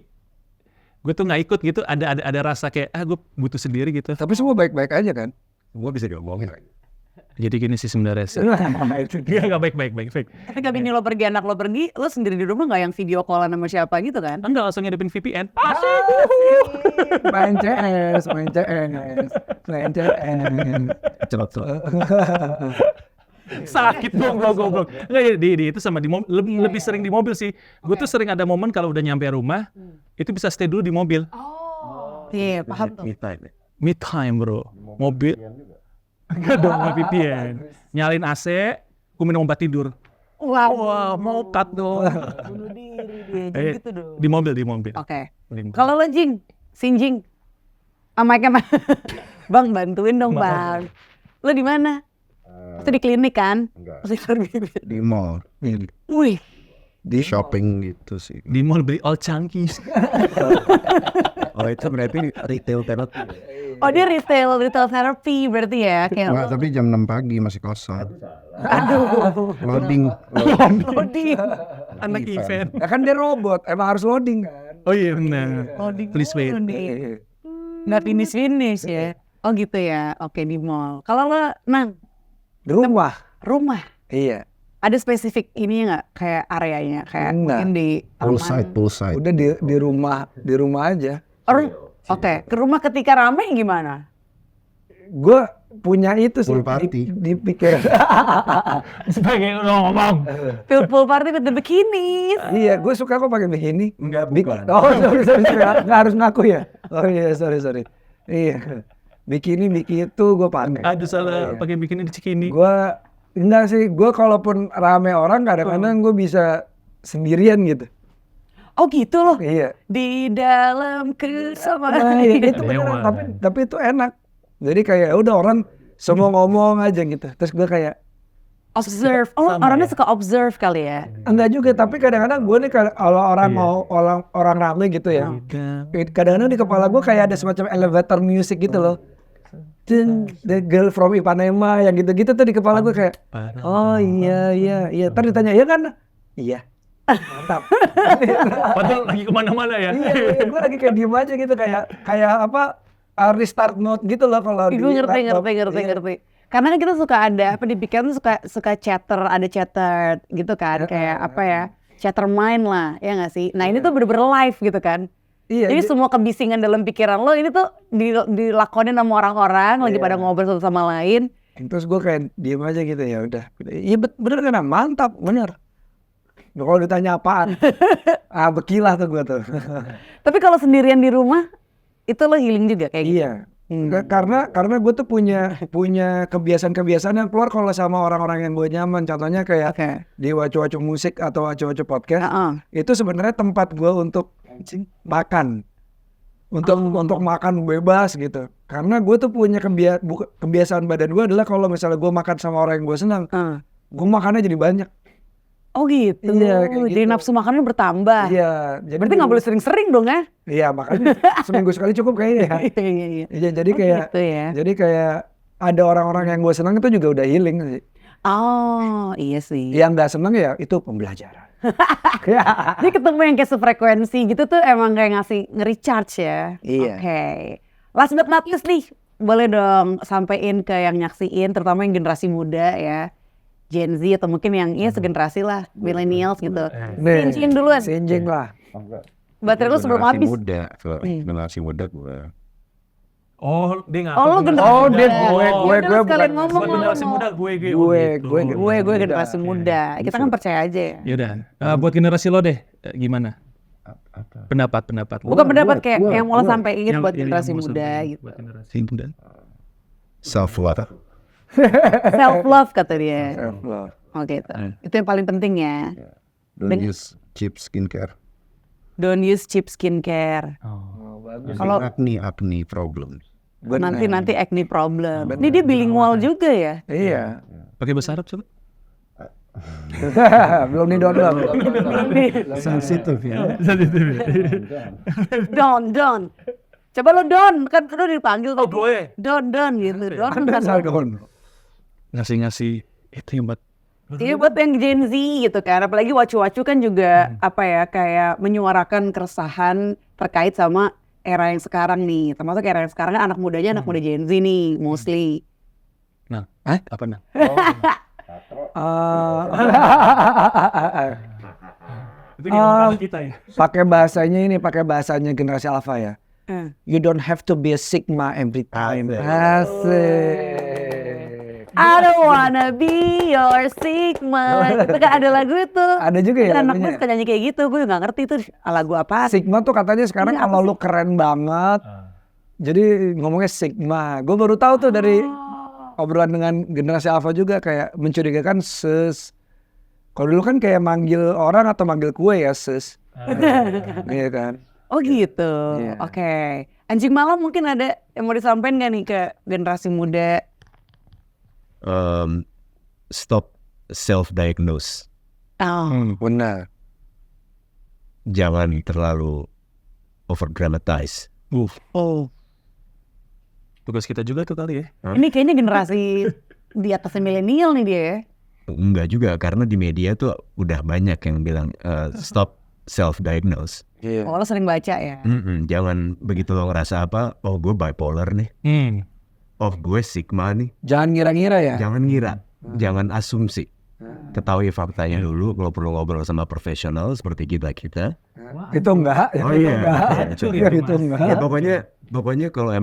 gue tuh nggak ikut gitu. Ada rasa kayak gue butuh sendiri gitu. Tapi semua baik-baik aja kan? Gue bisa diomongin. Jadi gini sih sebenarnya sih. Nggak baik. Ketika bini lo pergi, anak lo pergi, lo sendiri di rumah nggak yang video callan sama siapa gitu kan? Enggak, langsung ngedepin VPN. Main CS. Sakit dong goblok. Enggak, di itu sama di mobil, lebih sering di mobil sih. Gue tuh sering ada momen kalau udah nyampe rumah, itu bisa stay dulu di mobil. Iya, paham tuh. Me time bro. Mobil. Enggak dong, nggak VPN. Nyalin AC, gue minum obat tidur. Wow. Mau cut dong. Bunuh diri dia, gitu dong. Di mobil. Oke. Kalau lo Jing, Sinjing, mic-nya Bang bantuin dong Bang. Lo di mana? Itu di klinik kan? Enggak. Di mall, Wih, di shopping gitu sih. Di mall beli all chunky. Oh itu berarti retail therapy. oh dia retail therapy berarti ya? Kayak Enggak, tapi jam 6 pagi masih kosong. aduh, Loading. loading. Anak event. Ya kan dia robot, emang harus loading kan? Oh iya benar. Loading Please wait. dulu nih. Nggak finish ya? Oh gitu ya, oke di mall. Kalau lo, Nang, Di rumah. rumah, Iya. ada spesifik ini nggak kayak areanya? Kayak Enggak. mungkin di Poolside. Udah di rumah aja. Oke, ke rumah ketika rame gimana? Gue punya itu sih Pool party. di pikiran. Sebagai ngomong. Pool party with the bikinis. Iya, gue suka kok pakai bikini. Enggak, Bik- bukan. Oh, sorry. Nggak harus ngaku ya. Oh iya, sorry. Iya. Bikini itu gue pakai. Aduh salah pakai bikini di Cikini. Gue enggak sih. Gue kalaupun rame orang kadang-kadang gue bisa sendirian gitu. Oh gitu loh. Iya. Di dalam Nah, kesamaan. itu beneran. Tapi itu enak. Jadi kayak udah orang semua ngomong aja gitu. Terus gue kayak Observe. Oh, orangnya suka observe kali ya. enggak juga. Tapi kadang-kadang gue nih kalau orang mau orang rame gitu ya. Kadang-kadang di kepala gue kayak ada semacam elevator music gitu loh. The girl from Ipanema yang gitu-gitu tuh di kepala gue kayak, oh iya. Ntar ditanya, iya kan? Iya. Mantap. Padahal lagi kemana-mana ya. Iya, gue lagi kayak diem aja gitu kayak apa restart mode gitu loh kalau di Ibu ngerti. laptop. Karena kan kita suka ada apa di pikiran tuh suka chatter, ada chatter gitu kan, kayak apa ya? Shattermind lah, ya nggak sih? Nah ini tuh bener-bener live gitu kan. Iya. Jadi semua kebisingan dalam pikiran lo ini tuh dilakonin sama orang-orang lagi Iya. pada ngobrol satu sama lain. Terus gue kayak diem aja gitu, ya udah. Iya bener kan, mantap, bener. Kalau ditanya apaan, bekilah tuh gue tuh. Tapi kalau sendirian di rumah itu lo healing juga kayak gitu. Iya. Karena gue tuh punya kebiasaan-kebiasaan yang keluar kalau sama orang-orang yang gue nyaman. Contohnya kayak Oke. di wacu-wacu musik atau wacu-wacu podcast. Heeh. Itu sebenarnya tempat gue untuk makan. Untuk makan bebas gitu. Karena gue tuh punya kebiasaan badan gue adalah kalau misalnya gue makan sama orang yang gue senang, gue makannya jadi banyak. Oh gitu. Iya, kayak Jadi gitu. nafsu makannya bertambah. Iya. Jadi Berarti nggak boleh sering-sering dong ya? Iya, makanya seminggu sekali cukup kayaknya ya. Iya. Iya, jadi kayak Gitu ya. jadi kayak ada orang-orang yang gue senang itu juga udah healing sih. Oh iya sih. Yang nggak senang ya itu pembelajaran. Jadi ketemu yang kayak sefrekuensi gitu tuh emang kayak ngasih nge-recharge ya. Iya. Oke. Last but not least nih, boleh dong sampein ke yang nyaksiin, terutama yang generasi muda ya, Gen Z atau mungkin yang segenerasi lah, millennials gitu. Sinjing duluan. Sinjing lah. Baterai lu sebelum habis. Generasi muda gue. Oh, dia nggak. Oh, lu generasi Oh, muda. dia gue Yaudah, lu sekalian bukan. ngomong. generasi muda gue. Gue generasi muda. Kita kan percaya aja ya. Yaudah, buat generasi lo deh, gimana? Pendapat lo. Bukan pendapat kayak yang mau lo sampein Yang- buat yang generasi mau muda sampein gitu. buat generasi muda. Self love. Self love kata dia. Self-love. Oh gitu. Itu yang paling penting ya. Don't use cheap skincare. Don't use cheap skincare. Kalau- acne problem. Nanti acne problem. Ini dia bilingual juga ya. Iya. Pakai bahasa Arab coba. Belum nih download. Sensitif ya. Don. Coba lo Don, kan lo dipanggil tadi. gue. Don gitu. Don kan. Ngasih itu yang buat. Ini buat yang Gen Z gitu kan. Apalagi wacu-wacu kan juga apa ya kayak menyuarakan keresahan terkait sama era yang sekarang nih. Termasuk era yang sekarang kan anak mudanya anak muda Gen Z nih mostly. Nah, apa nah? Itu yang kita ya. Pakai bahasanya generasi alpha ya. You don't have to be a sigma every time. Asik. I don't wanna be your sigma. Itu kan ada lagu itu. Ada juga ya Anak lagunya? gue suka nyanyi kayak gitu. Gue nggak ngerti itu lagu apa. Sigma tuh katanya sekarang Ini apa kalau sih? lu keren banget, jadi ngomongnya sigma. Gue baru tahu tuh dari obrolan dengan generasi alpha juga kayak mencurigakan sis. Kalau dulu kan kayak manggil orang atau manggil kue ya sis. Iya kan. Oh gitu. Iya. Oke. Anjing malam mungkin ada yang mau disampaikan nggak nih ke generasi muda? Stop self-diagnose. Oh. Benar. Jangan terlalu over-dramatize. Oh. Tugas kita juga tuh kali ya. Ini kayaknya generasi di atasnya milenial nih dia ya. Enggak juga, karena di media tuh udah banyak yang bilang stop self-diagnose. Iya. Oh lo sering baca ya. Jangan begitu lo ngerasa apa, oh gue bipolar nih, oh gue sigma nih. Jangan ngira-ngira ya. Jangan ngira, jangan asumsi. Ketahui faktanya dulu, kalau perlu ngobrol sama profesional seperti kita. Itu enggak. Oh iya. Itu enggak. Ya, pokoknya kalau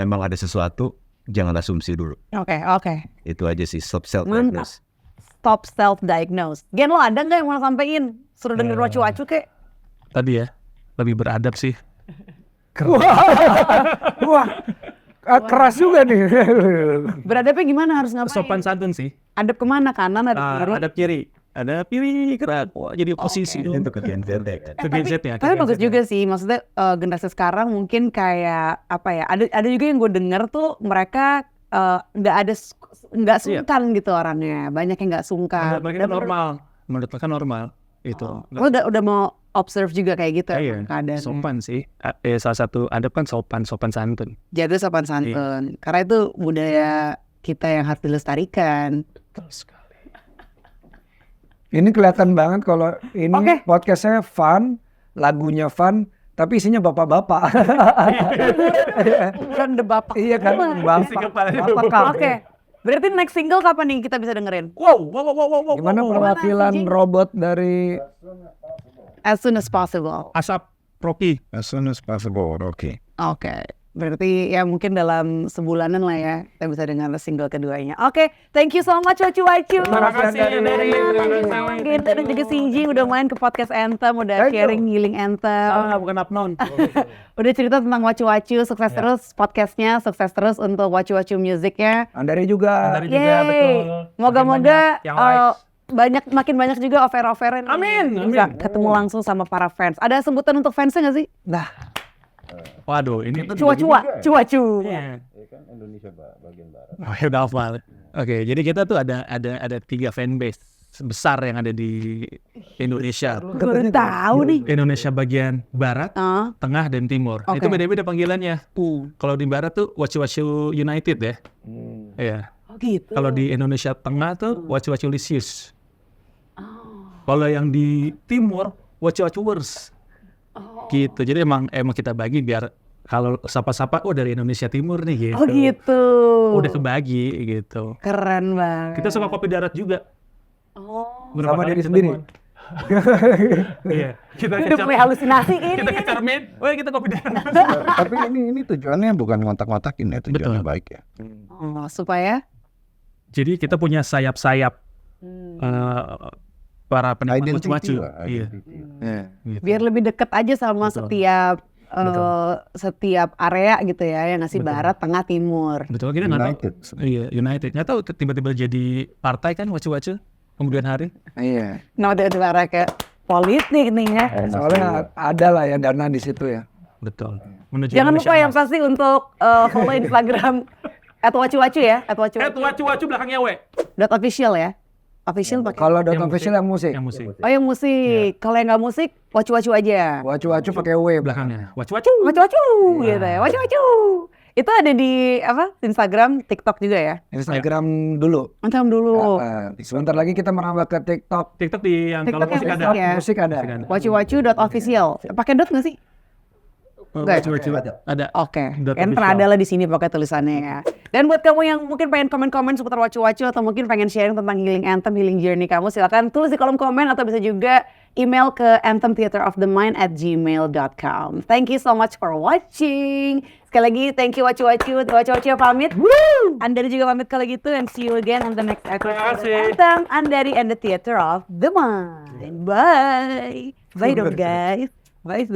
emang ada sesuatu, jangan asumsi dulu. Oke. Itu aja sih, stop self-diagnose. Stop self-diagnose. Gen lo ada nggak yang mau sampein? Suruh denger wacu-wacu kek. Tadi ya, lebih beradab sih. Wah, keras juga nih. Beradabnya gimana harus ngapain? Sopan santun sih. Adab kemana? Kanan, adab kiri? Adab kiri. Ada pilih gerak. Wah, jadi oposisi dong. Itu ke Gen Z kan. Ke Gen Z ya. Tapi bagus juga sih, maksudnya generasi sekarang mungkin kayak apa ya? Ada juga yang gue denger tuh mereka nggak sungkan gitu orangnya, banyak yang nggak sungkan. Mereka normal. Menurut mereka normal. Itu. Lo udah mau observe juga kayak gitu Iya, keadaannya. sopan sih. Salah satu adab kan sopan santun. Jadi sopan santun. Karena itu budaya kita yang harus dilestarikan. Betul sekali. Ini kelihatan banget kalau ini Oke. podcastnya fun, lagunya fun, tapi isinya bapak-bapak. Bukan the bapak. Iya kan, bapak. Oke. Berarti next single kapan nih kita bisa dengerin? Wow. Gimana perwakilan anjing? robot dari As soon as possible. Asap Rocky. As soon as possible, oke. Oke, berarti ya mungkin dalam sebulanan lah ya kita bisa dengar single keduanya. Oke, thank you so much Wacu-Wacu. Terima kasih dari Kita dan juga Sinji udah main ke podcast Anthem, udah sharing healing Anthem. bukan Apnon. Udah cerita tentang Wacu-Wacu, sukses terus podcastnya, sukses terus untuk Wacu-Wacu musicnya. Andari juga? Andari juga, betul. Moga-moga Makin banyak yang makin banyak juga offer-offeran. Amin, Bisa amin. ketemu langsung sama para fans. Ada sebutan untuk fansnya nggak sih? Nah, Waduh, ini Cua-cua, cuacu. Iya. kan Indonesia bagian barat. Oh, ya udah hafal. Oke, jadi kita tuh ada 3 fanbase besar yang ada di Indonesia. Gue baru tahu nih. Indonesia bagian barat, Ah, tengah dan timur. Oke. Itu beda-beda panggilannya. Kalau di barat tuh Wacu-Wacu United ya. Iya. oh gitu. Kalau di Indonesia tengah tuh Wacu-Wacu Lisius. Kalau yang di timur Wacu-Wacu Wers. Gitu. Jadi emang kita bagi biar kalau sapa-sapa dari Indonesia Timur nih gitu. Oh gitu. Udah kebagi gitu. Keren banget. Kita suka kopi darat juga. Oh. Beberapa sama kali diri ketemu. sendiri. Iya. Kita Udah punya halusinasi kita ini. ke Carmen. Kita kopi darat. Tapi ini tujuannya bukan ngontak-ngontakin ya, tujuannya Betul. baik ya. Oh, supaya Jadi kita punya sayap-sayap para penikmat Identity Wacu-Wacu. lah, Iya. identity. Gitu. biar lebih dekat aja sama Betul. setiap area gitu ya, yang ngasih Betul. barat, tengah, timur. Betul, kita nggak tahu. United. Iya, United. Nggak tahu tiba-tiba jadi partai kan Wacu-Wacu kemudian hari. Iya. Nah, udah arah ke politik nih ya. Soalnya ada lah ya dana di situ ya. Betul. Menuju Jangan Indonesia lupa yang Emas. pasti untuk follow Instagram @wacu-wacu ya, Wacu-Wacu belakangnya W. .official ya. Official pakai. Kalau Yang dot official yang musik. Yang musik. Oh, yang musik. Kalau yang nggak musik, wacu-wacu aja. Wacu-wacu pakai W Belakangnya. Wacu-Wacu. Wacu-wacu gitu ya. Wacu-wacu. Itu ada di apa? Instagram, TikTok juga ya. Instagram dulu. Macam dulu. Sebentar lagi kita merambah ke TikTok. TikTok di yang TikTok kalau yang musik ada. musik ya. Musik ada. Musik ada. Wacu-wacu.official. Pakai dot nggak sih? Nggak ya? Wacu-Wacu ada. Oke, Dot kan official. pernah ada lah di sini pakai tulisannya ya. Dan buat kamu yang mungkin pengen komen-komen seputar Wacu-Wacu atau mungkin pengen sharing tentang healing anthem, healing journey kamu, silakan tulis di kolom komen atau bisa juga email ke anthemtheaterofthemind@gmail.com. Thank you so much for watching. Sekali lagi thank you Wacu-Wacu. Wacu-Wacu pamit. Andari juga pamit kalau gitu, and see you again on the next episode of kasih. Anthem, Andari and the Theater of the Mind. Bye. Bye dong guys. Bye.